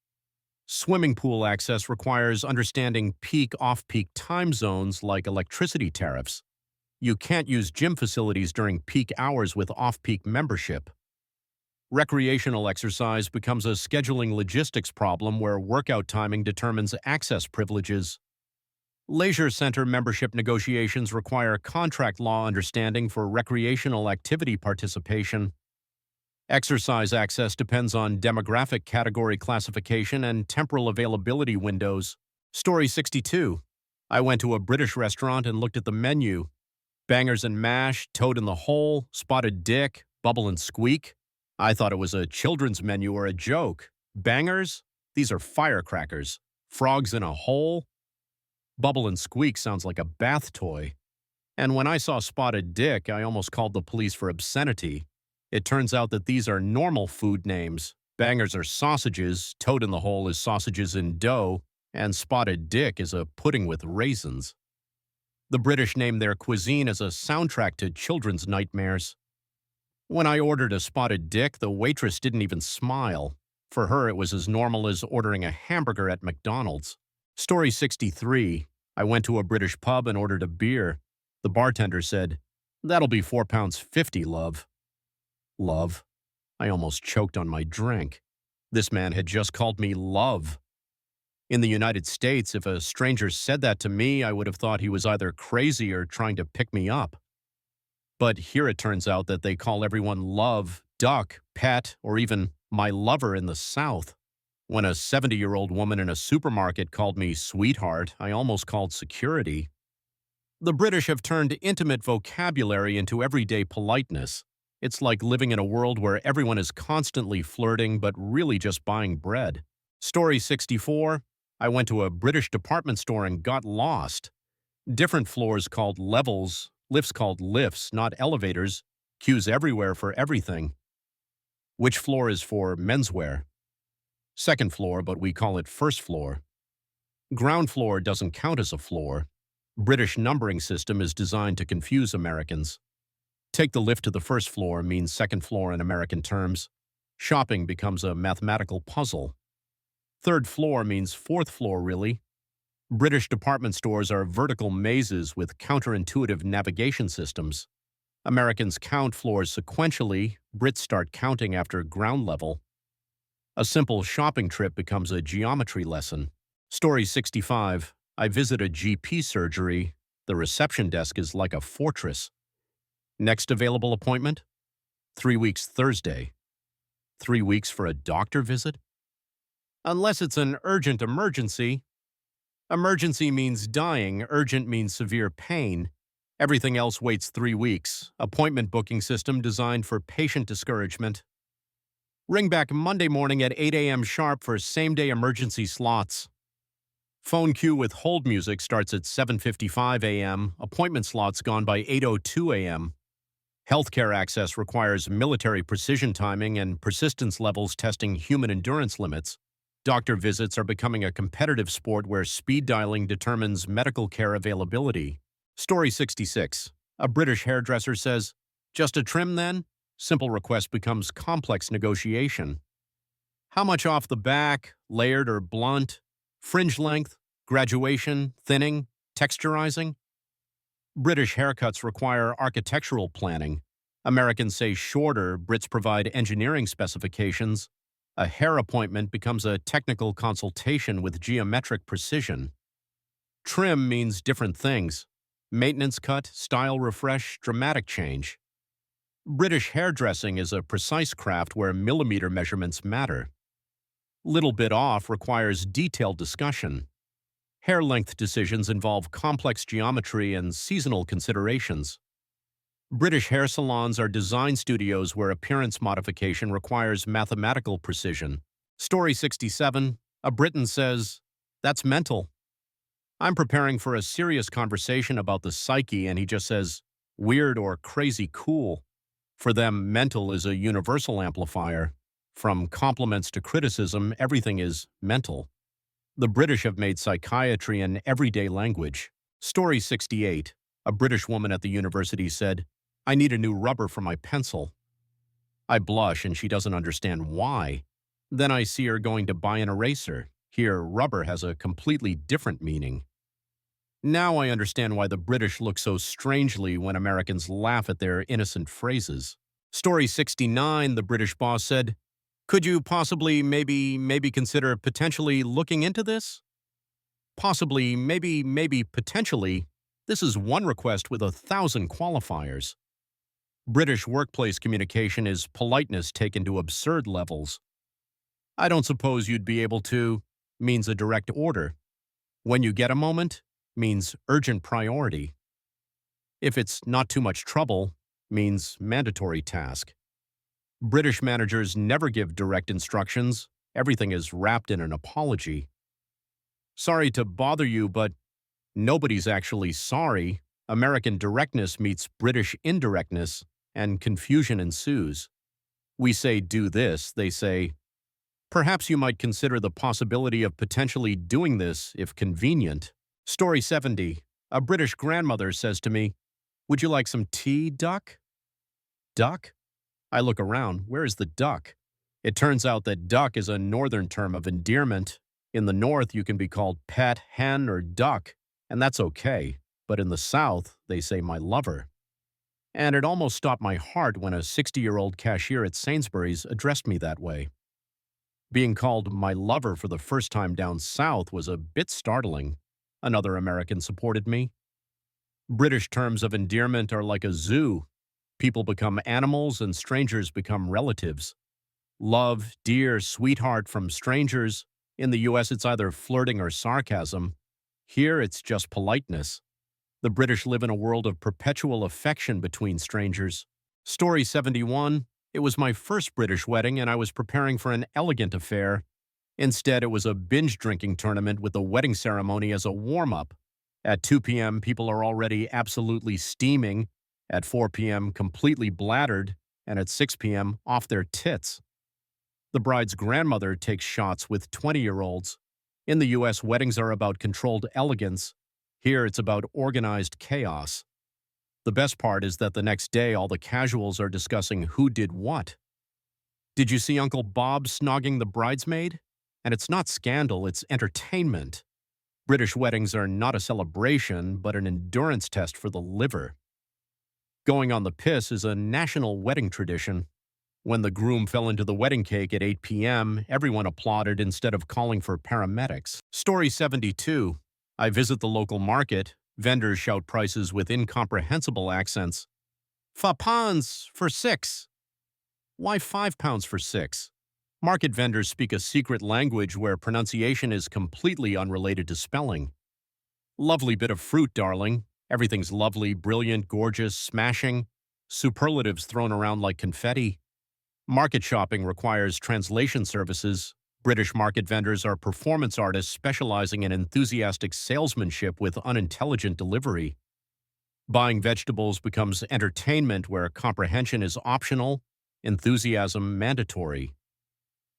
S1: Swimming pool access requires understanding peak off-peak time zones like electricity tariffs. You can't use gym facilities during peak hours with off-peak membership. Recreational exercise becomes a scheduling logistics problem where workout timing determines access privileges. Leisure center membership negotiations require contract law understanding for recreational activity participation. Exercise access depends on demographic category classification and temporal availability windows. Story 62. I went to a British restaurant and looked at the menu. Bangers and mash, toad in the hole, spotted dick, bubble and squeak. I thought it was a children's menu or a joke. Bangers? These are firecrackers. Frogs in a hole? Bubble and squeak sounds like a bath toy. And when I saw Spotted Dick, I almost called the police for obscenity. It turns out that these are normal food names. Bangers are sausages, toad in the hole is sausages in dough, and Spotted Dick is a pudding with raisins. The British named their cuisine as a soundtrack to children's nightmares. When I ordered a Spotted Dick, the waitress didn't even smile. For her, it was as normal as ordering a hamburger at McDonald's. Story 63. I went to a British pub and ordered a beer. The bartender said, "That'll be £4.50, love." Love? I almost choked on my drink. This man had just called me love. In the United States, if a stranger said that to me, I would have thought he was either crazy or trying to pick me up. But here it turns out that they call everyone love, duck, pet, or even my lover in the South. When a 70-year-old woman in a supermarket called me sweetheart, I almost called security. The British have turned intimate vocabulary into everyday politeness. It's like living in a world where everyone is constantly flirting but really just buying bread. Story 64. I went to a British department store and got lost. Different floors called levels, lifts called lifts, not elevators, queues everywhere for everything. Which floor is for menswear? Second floor, but we call it first floor. Ground floor doesn't count as a floor. British numbering system is designed to confuse Americans. Take the lift to the first floor means second floor in American terms. Shopping becomes a mathematical puzzle. Third floor means fourth floor, really. British department stores are vertical mazes with counterintuitive navigation systems. Americans count floors sequentially, Brits start counting after ground level. A simple shopping trip becomes a geometry lesson. Story 65. I visit a GP surgery. The reception desk is like a fortress. Next available appointment? 3 weeks Thursday. 3 weeks for a doctor visit? Unless it's an urgent emergency. Emergency means dying, urgent means severe pain. Everything else waits 3 weeks. Appointment booking system designed for patient discouragement. Ring back Monday morning at 8 a.m. sharp for same-day emergency slots. Phone queue with hold music starts at 7:55 a.m. Appointment slots gone by 8:02 a.m. Healthcare access requires military precision timing and persistence levels testing human endurance limits. Doctor visits are becoming a competitive sport where speed dialing determines medical care availability. Story 66. A British hairdresser says, "Just a trim then?" Simple request becomes complex negotiation. How much off the back, layered or blunt? Fringe length, graduation, thinning, texturizing? British haircuts require architectural planning. Americans say shorter, Brits provide engineering specifications. A hair appointment becomes a technical consultation with geometric precision. Trim means different things. Maintenance cut, style refresh, dramatic change. British hairdressing is a precise craft where millimeter measurements matter. Little bit off requires detailed discussion. Hair length decisions involve complex geometry and seasonal considerations. British hair salons are design studios where appearance modification requires mathematical precision. Story 67. A Briton says, "That's mental." I'm preparing for a serious conversation about the psyche and he just says, "Weird or crazy cool." For them, mental is a universal amplifier. From compliments to criticism, everything is mental. The British have made psychiatry an everyday language. Story 68. A British woman at the university said, "I need a new rubber for my pencil." I blush and she doesn't understand why. Then I see her going to buy an eraser. Here, rubber has a completely different meaning. Now I understand why the British look so strangely when Americans laugh at their innocent phrases. Story 69, the British boss said, "Could you possibly maybe consider potentially looking into this?" Possibly, maybe, potentially. This is one request with 1,000 qualifiers. British workplace communication is politeness taken to absurd levels. "I don't suppose you'd be able to" means a direct order. "When you get a moment" means urgent priority. "If it's not too much trouble" means mandatory task. British managers never give direct instructions. Everything is wrapped in an apology. "Sorry to bother you, but" nobody's actually sorry. American directness meets British indirectness, and confusion ensues. We say do this, they say, perhaps you might consider the possibility of potentially doing this if convenient. Story 70. A British grandmother says to me, would you like some tea, duck? Duck? I look around. Where is the duck? It turns out that duck is a northern term of endearment. In the north, you can be called pet, hen, or duck, and that's okay. But in the south, they say my lover. And it almost stopped my heart when a 60-year-old cashier at Sainsbury's addressed me that way. Being called my lover for the first time down south was a bit startling. Another American supported me. British terms of endearment are like a zoo. People become animals and strangers become relatives. Love, dear, sweetheart from strangers. In the US, it's either flirting or sarcasm. Here, it's just politeness. The British live in a world of perpetual affection between strangers. Story 71. It was my first British wedding, and I was preparing for an elegant affair. Instead, it was a binge-drinking tournament with the wedding ceremony as a warm-up. At 2 p.m., people are already absolutely steaming. At 4 p.m., completely bladdered. And at 6 p.m., off their tits. The bride's grandmother takes shots with 20-year-olds. In the U.S., weddings are about controlled elegance. Here, it's about organized chaos. The best part is that the next day, all the casuals are discussing who did what. Did you see Uncle Bob snogging the bridesmaid? And it's not scandal, it's entertainment. British weddings are not a celebration, but an endurance test for the liver. Going on the piss is a national wedding tradition. When the groom fell into the wedding cake at 8 p.m., everyone applauded instead of calling for paramedics. Story 72. I visit the local market. Vendors shout prices with incomprehensible accents. £5 for 6. Why £5 for 6? Market vendors speak a secret language where pronunciation is completely unrelated to spelling. Lovely bit of fruit, darling. Everything's lovely, brilliant, gorgeous, smashing. Superlatives thrown around like confetti. Market shopping requires translation services. British market vendors are performance artists specializing in enthusiastic salesmanship with unintelligent delivery. Buying vegetables becomes entertainment where comprehension is optional, enthusiasm mandatory.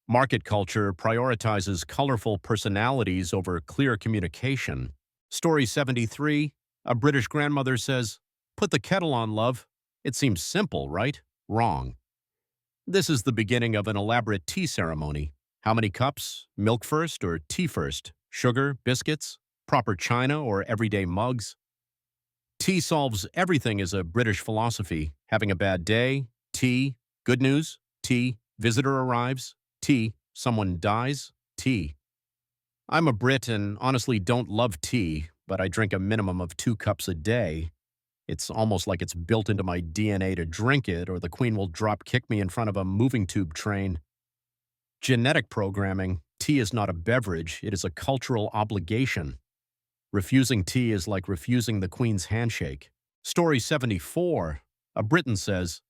S1: Market culture prioritizes colorful personalities over clear communication. Story 73. A British grandmother says, put the kettle on, love. It seems simple, right? Wrong. This is the beginning of an elaborate tea ceremony. How many cups? Milk first or tea first? Sugar, biscuits, proper china, or everyday mugs? Tea solves everything is a British philosophy. Having a bad day? Tea. Good news? Tea. Visitor arrives? Tea. Someone dies? Tea. I'm a Brit and honestly don't love tea, but I drink a minimum of 2 cups a day. It's almost like it's built into my DNA to drink it, or the Queen will drop-kick me in front of a moving tube train. Genetic programming. Tea is not a beverage, it is a cultural obligation. Refusing tea is like refusing the Queen's handshake. Story 74. A Briton says,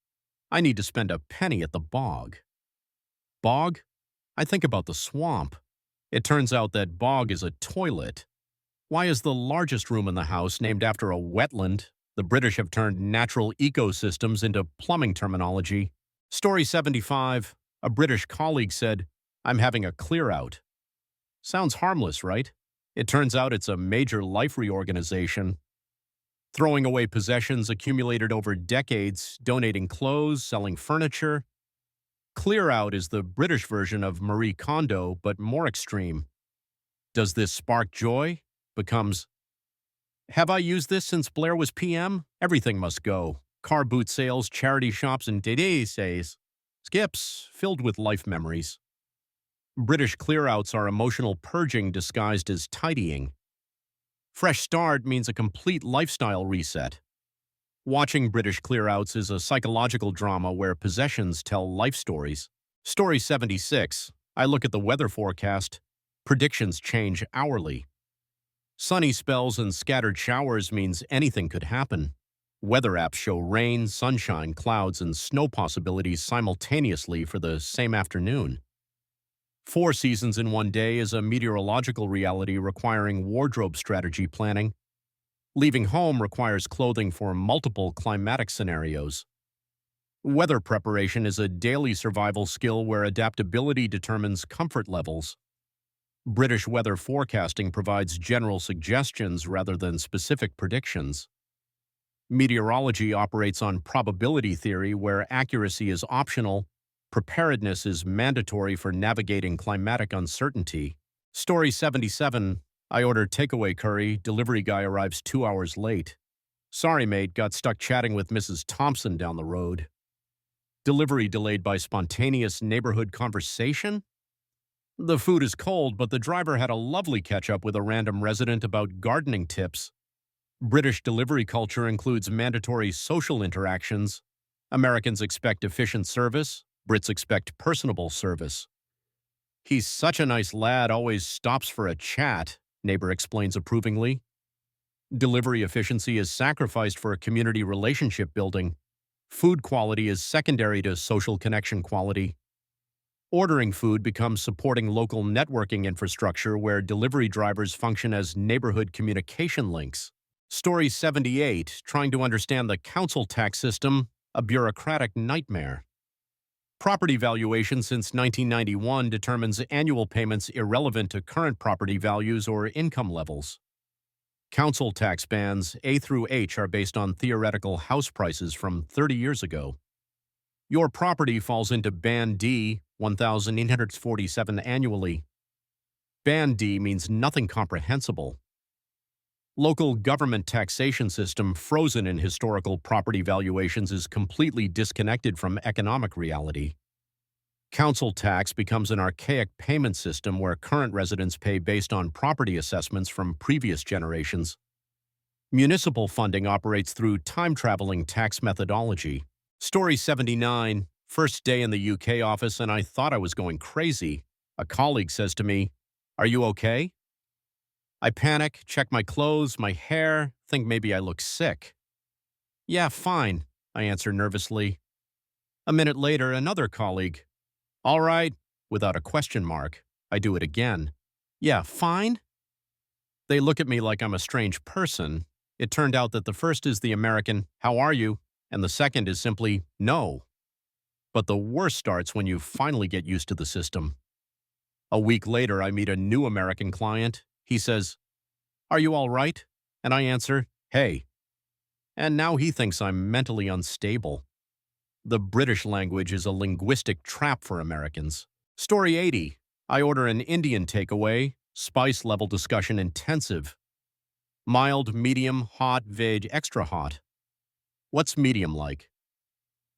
S1: I need to spend a penny at the bog. Bog? I think about the swamp. It turns out that bog is a toilet. Why is the largest room in the house named after a wetland? The British have turned natural ecosystems into plumbing terminology. Story 75. A British colleague said, I'm having a clear-out. Sounds harmless, right? It turns out it's a major life reorganization. Throwing away possessions accumulated over decades, donating clothes, selling furniture. Clear-out is the British version of Marie Kondo, but more extreme. Does this spark joy? Becomes, have I used this since Blair was PM? Everything must go. Car boot sales, charity shops, and says. Skips, filled with life memories. British clear-outs are emotional purging disguised as tidying. Fresh start means a complete lifestyle reset. Watching British clear-outs is a psychological drama where possessions tell life stories. Story 76. I look at the weather forecast. Predictions change hourly. Sunny spells and scattered showers means anything could happen. Weather apps show rain, sunshine, clouds, and snow possibilities simultaneously for the same afternoon. 4 seasons in one day is a meteorological reality requiring wardrobe strategy planning. Leaving home requires clothing for multiple climatic scenarios. Weather preparation is a daily survival skill where adaptability determines comfort levels. British weather forecasting provides general suggestions rather than specific predictions. Meteorology operates on probability theory where accuracy is optional, preparedness is mandatory for navigating climatic uncertainty. Story 77. I order takeaway curry, delivery guy arrives 2 hours late. Sorry, mate, got stuck chatting with Mrs. Thompson down the road. Delivery delayed by spontaneous neighborhood conversation? The food is cold, but the driver had a lovely catch-up with a random resident about gardening tips. British delivery culture includes mandatory social interactions. Americans expect efficient service. Brits expect personable service. He's such a nice lad, always stops for a chat, neighbor explains approvingly. Delivery efficiency is sacrificed for community relationship building. Food quality is secondary to social connection quality. Ordering food becomes supporting local networking infrastructure where delivery drivers function as neighborhood communication links. Story 78, trying to understand the council tax system, a bureaucratic nightmare. Property valuation since 1991 determines annual payments irrelevant to current property values or income levels. Council tax bands A through H are based on theoretical house prices from 30 years ago. Your property falls into Band D, 1,847 annually. Band D means nothing comprehensible. Local government taxation system frozen in historical property valuations is completely disconnected from economic reality. Council tax becomes an archaic payment system where current residents pay based on property assessments from previous generations. Municipal funding operates through time-traveling tax methodology. Story 79. First day in the UK office and I thought I was going crazy. A colleague says to me, "Are you okay?" I panic, check my clothes, my hair, think maybe I look sick. "Yeah, fine," I answer nervously. A minute later, another colleague. "All right," without a question mark. I do it again. "Yeah, fine?" They look at me like I'm a strange person. It turned out that the first is the American, "How are you?" and the second is simply, "No." But the worst starts when you finally get used to the system. A week later, I meet a new American client. He says, "Are you all right?" And I answer, "Hey." And now he thinks I'm mentally unstable. The British language is a linguistic trap for Americans. Story 80. I order an Indian takeaway, spice level discussion intensive. Mild, medium, hot, veg, extra hot. What's medium like?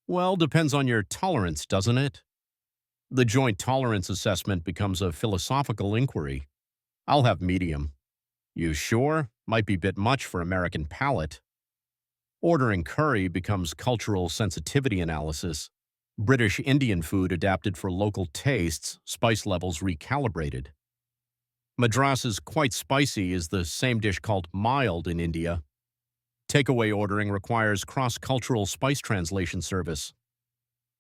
S1: Well, depends on your tolerance, doesn't it? The joint tolerance assessment becomes a philosophical inquiry. I'll have medium. You sure? Might be a bit much for American palate. Ordering curry becomes cultural sensitivity analysis. British Indian food adapted for local tastes, spice levels recalibrated. Madras is quite spicy is the same dish called mild in India. Takeaway ordering requires cross-cultural spice translation service.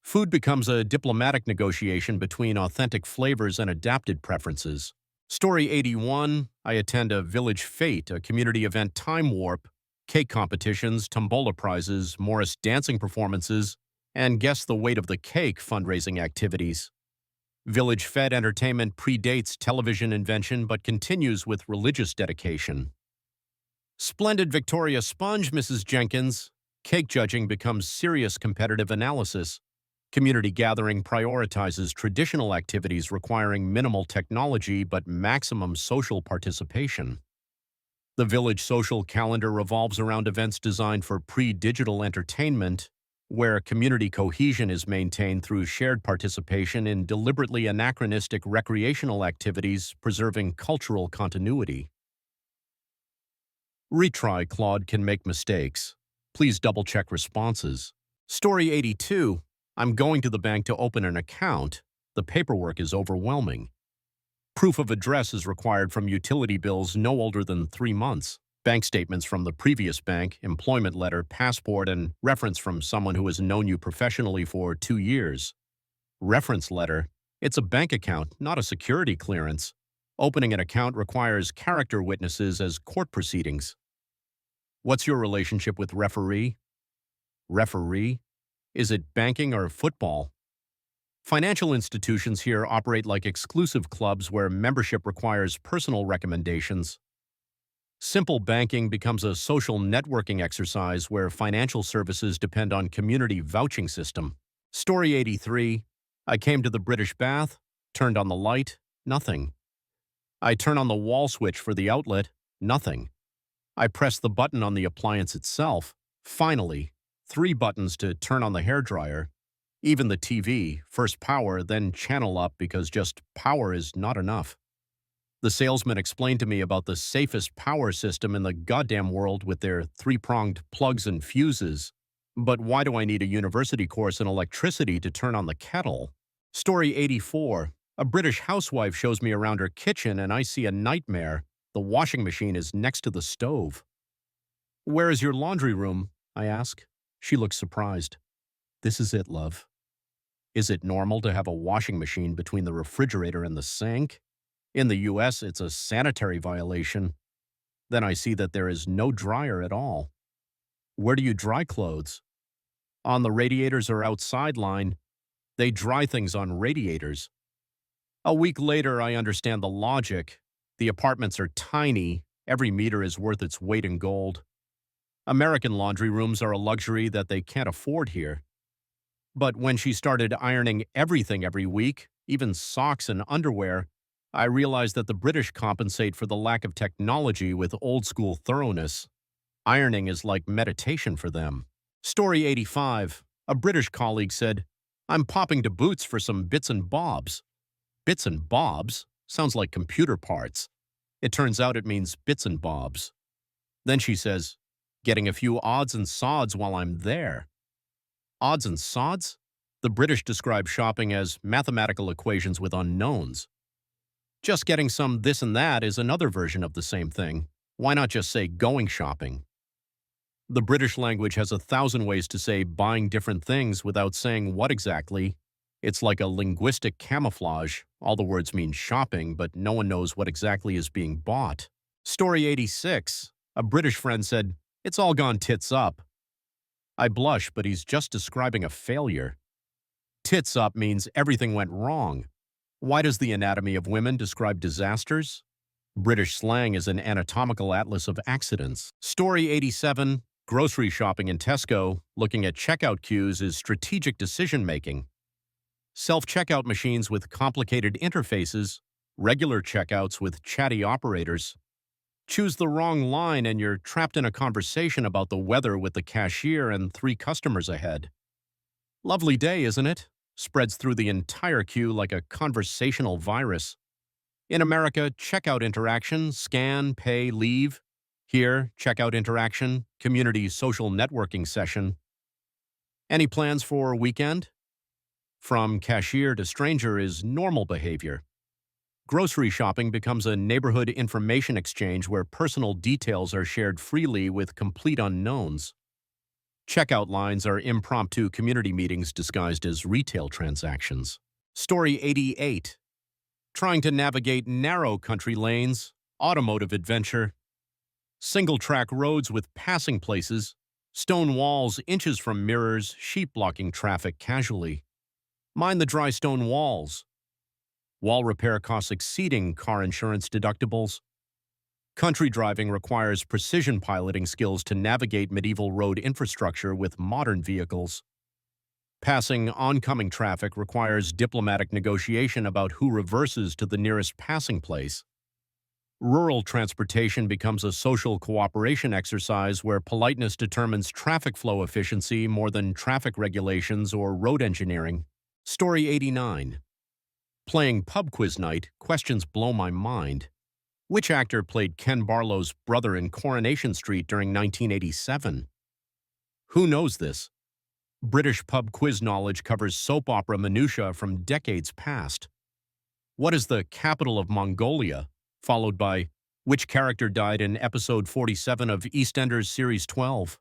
S1: Food becomes a diplomatic negotiation between authentic flavors and adapted preferences. Story 81. I attend a village fete, a community event time warp, cake competitions, tombola prizes, Morris dancing performances, and guess the weight of the cake fundraising activities. Village Fed entertainment predates television invention but continues with religious dedication. Splendid Victoria Sponge, Mrs. Jenkins. Cake judging becomes serious competitive analysis. Community gathering prioritizes traditional activities requiring minimal technology but maximum social participation. The village social calendar revolves around events designed for pre-digital entertainment, where community cohesion is maintained through shared participation in deliberately anachronistic recreational activities, preserving cultural continuity. Retry Claude can make mistakes. Please double-check responses. Story 82. I'm going to the bank to open an account. The paperwork is overwhelming. Proof of address is required from utility bills no older than 3 months. Bank statements from the previous bank, employment letter, passport, and reference from someone who has known you professionally for 2 years. Reference letter. It's a bank account, not a security clearance. Opening an account requires character witnesses as court proceedings. What's your relationship with referee? Referee? Is it banking or football? Financial institutions here operate like exclusive clubs where membership requires personal recommendations. Simple banking becomes a social networking exercise where financial services depend on community vouching system. Story 83. I came to the British bath, turned on the light, nothing. I turn on the wall switch for the outlet, nothing. I press the button on the appliance itself, finally, 3 buttons to turn on the hairdryer. Even the TV, first power, then channel up because just power is not enough. The salesman explained to me about the safest power system in the goddamn world with their 3-pronged plugs and fuses. But why do I need a university course in electricity to turn on the kettle? Story 84. A British housewife shows me around her kitchen and I see a nightmare. The washing machine is next to the stove. Where is your laundry room? I ask. She looks surprised. This is it, love. Is it normal to have a washing machine between the refrigerator and the sink? In the US, it's a sanitary violation. Then I see that there is no dryer at all. Where do you dry clothes? On the radiators or outside line. They dry things on radiators. A week later, I understand the logic. The apartments are tiny. Every meter is worth its weight in gold. American laundry rooms are a luxury that they can't afford here. But when she started ironing everything every week, even socks and underwear, I realized that the British compensate for the lack of technology with old-school thoroughness. Ironing is like meditation for them. Story 85. A British colleague said, I'm popping to Boots for some bits and bobs. Bits and bobs? Sounds like computer parts. It turns out it means bits and bobs. Then she says, getting a few odds and sods while I'm there. Odds and sods? The British describe shopping as mathematical equations with unknowns. Just getting some this and that is another version of the same thing. Why not just say going shopping? The British language has 1,000 ways to say buying different things without saying what exactly. It's like a linguistic camouflage. All the words mean shopping, but no one knows what exactly is being bought. Story 86. A British friend said, it's all gone tits up. I blush, but he's just describing a failure. Tits up means everything went wrong. Why does the anatomy of women describe disasters? British slang is an anatomical atlas of accidents. Story 87. Grocery shopping in Tesco, looking at checkout queues is strategic decision-making. Self-checkout machines with complicated interfaces, regular checkouts with chatty operators. Choose the wrong line and you're trapped in a conversation about the weather with the cashier and 3 customers ahead. Lovely day, isn't it? Spreads through the entire queue like a conversational virus. In America, checkout interaction, scan, pay, leave. Here, checkout interaction, community social networking session. Any plans for a weekend? From cashier to stranger is normal behavior. Grocery shopping becomes a neighborhood information exchange where personal details are shared freely with complete unknowns. Checkout lines are impromptu community meetings disguised as retail transactions. Story 88. Trying to navigate narrow country lanes, automotive adventure. Single-track roads with passing places, stone walls inches from mirrors, sheep blocking traffic casually. Mind the dry stone walls. Wall repair costs exceeding car insurance deductibles. Country driving requires precision piloting skills to navigate medieval road infrastructure with modern vehicles. Passing oncoming traffic requires diplomatic negotiation about who reverses to the nearest passing place. Rural transportation becomes a social cooperation exercise where politeness determines traffic flow efficiency more than traffic regulations or road engineering. Story 89. Playing pub quiz night, questions blow my mind. Which actor played Ken Barlow's brother in Coronation Street during 1987? Who knows this? British pub quiz knowledge covers soap opera minutiae from decades past. What is the capital of Mongolia? Followed by, which character died in episode 47 of EastEnders Series 12?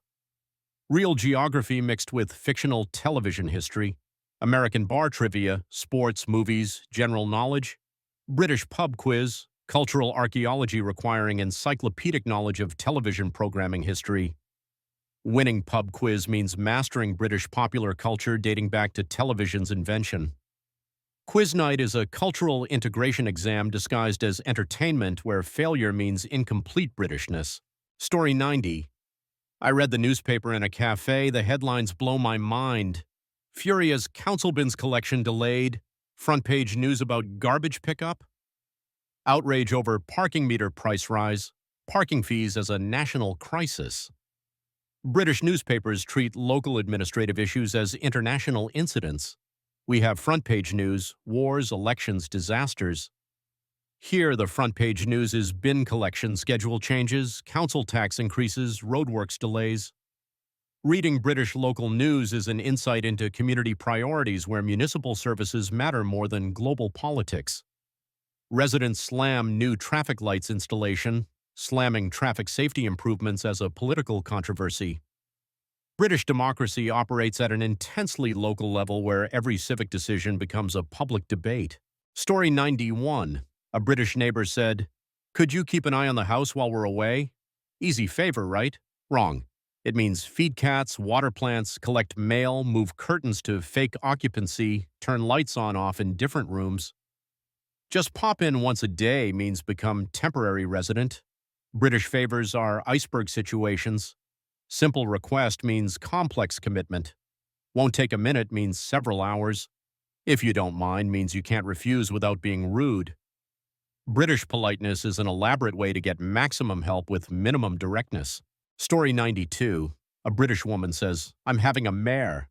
S1: Real geography mixed with fictional television history, American bar trivia, sports, movies, general knowledge, British pub quiz, Cultural archaeology requiring encyclopedic knowledge of television programming history. Winning pub quiz means mastering British popular culture dating back to television's invention. Quiz night is a cultural integration exam disguised as entertainment where failure means incomplete Britishness. Story 90. I read the newspaper in a cafe. The headlines blow my mind. Furia's council bins collection delayed. Front page news about garbage pickup. Outrage over parking meter price rise. Parking fees as a national crisis. British newspapers treat local administrative issues as international incidents. We have front-page news, wars, elections, disasters. Here, the front-page news is bin collection schedule changes, council tax increases, roadworks delays. Reading British local news is an insight into community priorities where municipal services matter more than global politics. Residents slam new traffic lights installation, slamming traffic safety improvements as a political controversy. British democracy operates at an intensely local level where every civic decision becomes a public debate. Story 91. A British neighbor said, "Could you keep an eye on the house while we're away?" Easy favor, right? Wrong. It means feed cats, water plants, collect mail, move curtains to fake occupancy, turn lights on/off in different rooms. Just pop in once a day means become temporary resident. British favors are iceberg situations. Simple request means complex commitment. Won't take a minute means several hours. If you don't mind means you can't refuse without being rude. British politeness is an elaborate way to get maximum help with minimum directness. Story 92. A British woman says, "I'm having a mare."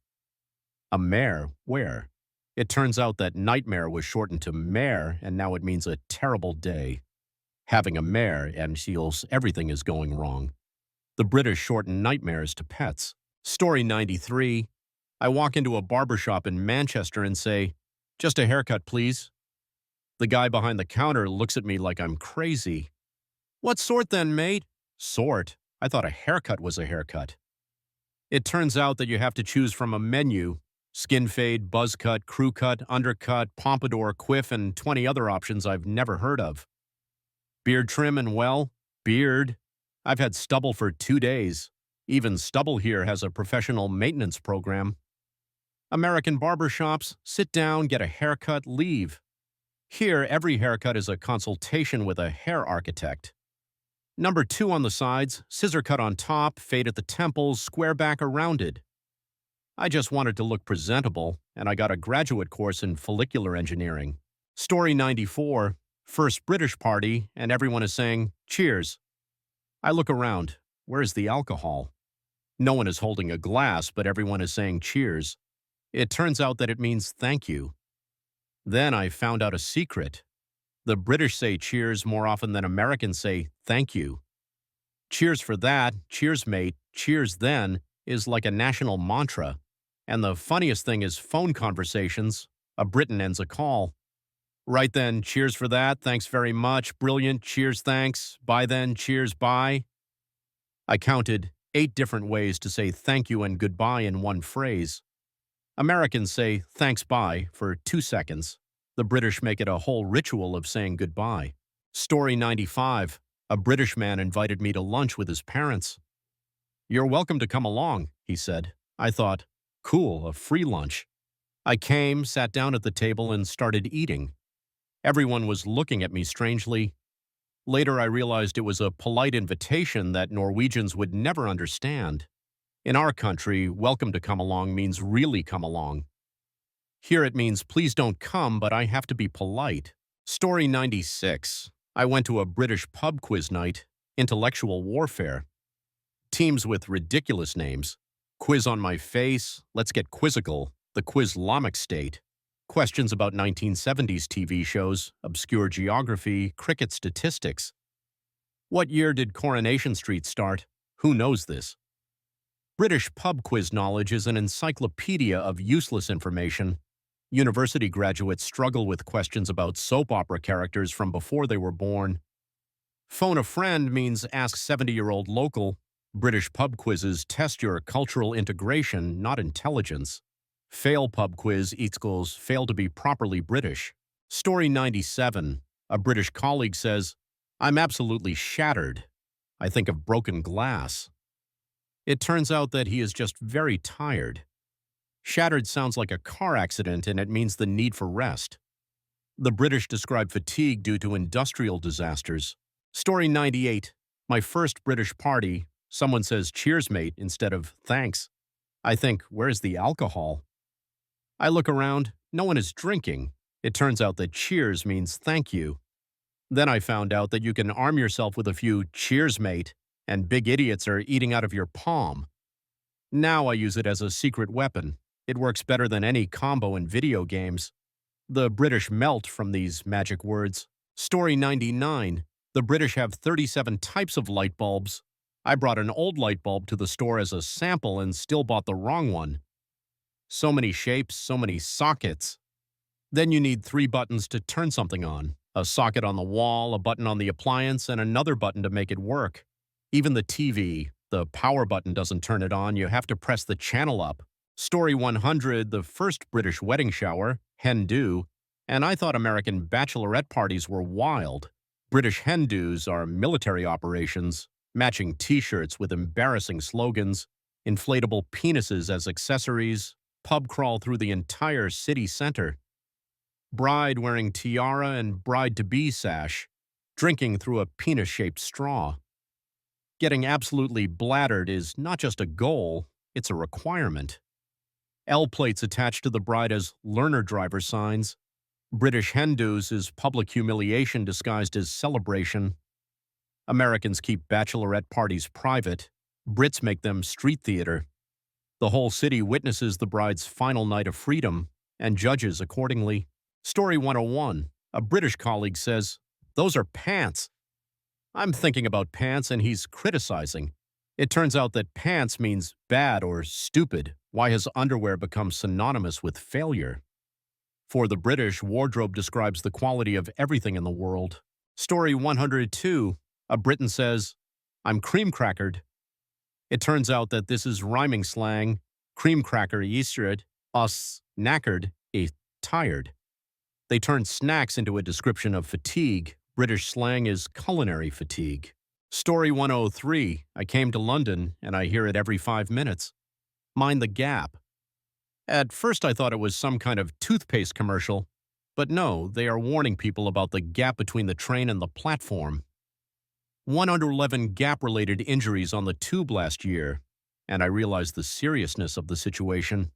S1: A mare? Where? It turns out that nightmare was shortened to mare, and now it means a terrible day. Having a mare and feels everything is going wrong. The British shorten nightmares to pets. Story 93. I walk into a barbershop in Manchester and say, "Just a haircut, please." The guy behind the counter looks at me like I'm crazy. "What sort then, mate?" "Sort? I thought a haircut was a haircut." It turns out that you have to choose from a menu: skin fade, buzz cut, crew cut, undercut, pompadour, quiff, and 20 other options I've never heard of. Beard trim and well, beard. I've had stubble for 2 days. Even stubble here has a professional maintenance program. American barbershops, sit down, get a haircut, leave. Here, every haircut is a consultation with a hair architect. Number 2 on the sides, scissor cut on top, fade at the temples, square back or rounded. I just wanted to look presentable, and I got a graduate course in follicular engineering. Story 94. First British party, and everyone is saying, "Cheers." I look around. Where is the alcohol? No one is holding a glass, but everyone is saying cheers. It turns out that it means thank you. Then I found out a secret. The British say cheers more often than Americans say thank you. Cheers for that, cheers mate, cheers then is like a national mantra. And the funniest thing is phone conversations. A Briton ends a call. Right then, cheers for that, thanks very much, brilliant, cheers thanks, bye then, cheers bye. I counted 8 different ways to say thank you and goodbye in one phrase. Americans say thanks bye for 2 seconds. The British make it a whole ritual of saying goodbye. Story 95. A British man invited me to lunch with his parents. "You're welcome to come along," he said. I thought, cool, a free lunch. I came, sat down at the table, and started eating. Everyone was looking at me strangely. Later I realized it was a polite invitation that Norwegians would never understand. In our country, welcome to come along means really come along. Here it means please don't come, but I have to be polite. Story 96. I went to a British pub quiz night, intellectual warfare. Teams with ridiculous names. Quiz on my face, let's get quizzical, the Quizlamic state. Questions about 1970s TV shows, obscure geography, cricket statistics. What year did Coronation Street start? Who knows this? British pub quiz knowledge is an encyclopedia of useless information. University graduates struggle with questions about soap opera characters from before they were born. Phone a friend means ask 70-year-old local. British pub quizzes test your cultural integration, not intelligence. Fail pub quiz equals fail to be properly British. Story 97. A British colleague says, "I'm absolutely shattered. I think of broken glass." It turns out that he is just very tired. Shattered sounds like a car accident, and it means the need for rest. The British describe fatigue due to industrial disasters. Story 98. My first British party. Someone says cheers, mate, instead of thanks. I think, where's the alcohol? I look around. No one is drinking. It turns out that cheers means thank you. Then I found out that you can arm yourself with a few cheers, mate, and big idiots are eating out of your palm. Now I use it as a secret weapon. It works better than any combo in video games. The British melt from these magic words. Story 99. The British have 37 types of light bulbs. I brought an old light bulb to the store as a sample and still bought the wrong one. So many shapes, so many sockets. Then you need 3 buttons to turn something on. A socket on the wall, a button on the appliance, and another button to make it work. Even the TV, the power button doesn't turn it on. You have to press the channel up. Story 100, the first British wedding shower, hen do, and I thought American bachelorette parties were wild. British hen do's are military operations, matching t-shirts with embarrassing slogans, inflatable penises as accessories, pub crawl through the entire city center, bride wearing tiara and bride-to-be sash, drinking through a penis-shaped straw. Getting absolutely bladdered is not just a goal, it's a requirement. L plates attached to the bride as learner driver signs. British hen do's is public humiliation disguised as celebration. Americans keep bachelorette parties private. Brits make them street theater. The whole city witnesses the bride's final night of freedom and judges accordingly. Story 101. A British colleague says, "Those are pants." I'm thinking about pants and he's criticizing. It turns out that pants means bad or stupid. Why has underwear become synonymous with failure? For the British, wardrobe describes the quality of everything in the world. Story 102. A Briton says, "I'm cream crackered." It turns out that this is rhyming slang. Cream cracker yisred, us knackered, a tired. They turned snacks into a description of fatigue. British slang is culinary fatigue. Story 103. I came to London, and I hear it every 5 minutes. Mind the gap. At first I thought it was some kind of toothpaste commercial, but no, they are warning people about the gap between the train and the platform. 111 gap-related injuries on the tube last year, and I realized the seriousness of the situation.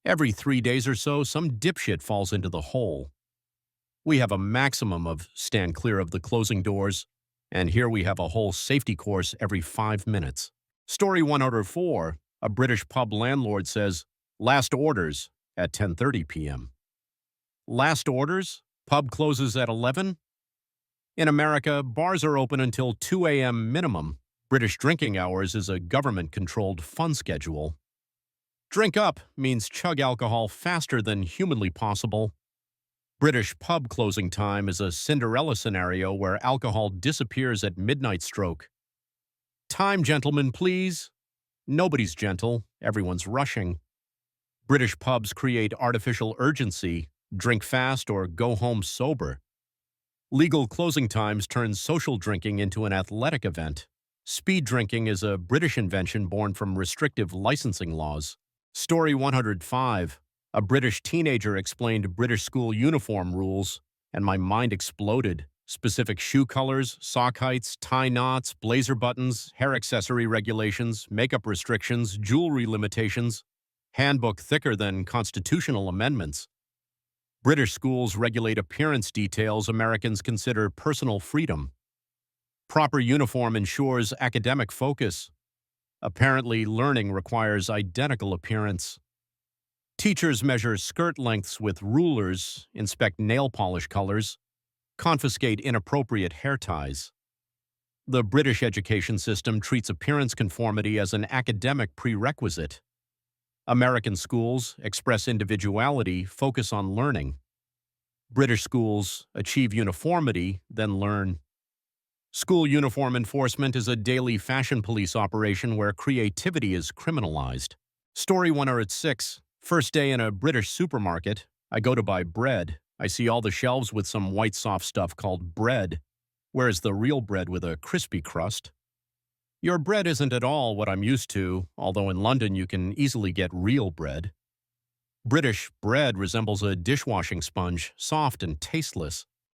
S1: Every 3 days or so, some dipshit falls into the hole. We have a maximum of stand clear of the closing doors, and here we have a whole safety course every 5 minutes. Story 104. A British pub landlord says, "Last orders," at 10:30 p.m. Last orders? Pub closes at 11? In America, bars are open until 2 a.m. minimum. British drinking hours is a government-controlled fun schedule. Drink up means chug alcohol faster than humanly possible. British pub closing time is a Cinderella scenario where alcohol disappears at midnight stroke. Time, gentlemen, please. Nobody's gentle, everyone's rushing. British pubs create artificial urgency, drink fast or go home sober. Legal closing times turn social drinking into an athletic event. Speed drinking is a British invention born from restrictive licensing laws. Story 105. A British teenager explained British school uniform rules, and my mind exploded. Specific shoe colors, sock heights, tie knots, blazer buttons, hair accessory regulations, makeup restrictions, jewelry limitations. Handbook thicker than constitutional amendments. British schools regulate appearance details Americans consider personal freedom. Proper uniform ensures academic focus. Apparently, learning requires identical appearance. Teachers measure skirt lengths with rulers, inspect nail polish colors, confiscate inappropriate hair ties. The British education system treats appearance conformity as an academic prerequisite. American schools express individuality, focus on learning. British schools achieve uniformity, then learn. School uniform enforcement is a daily fashion police operation where creativity is criminalized. Story 106. First day in a British supermarket. I go to buy bread. I see all the shelves with some white soft stuff called bread. Where's the real bread with a crispy crust? Your bread isn't at all what I'm used to, although in London you can easily get real bread. British bread resembles a dishwashing sponge, soft and tasteless.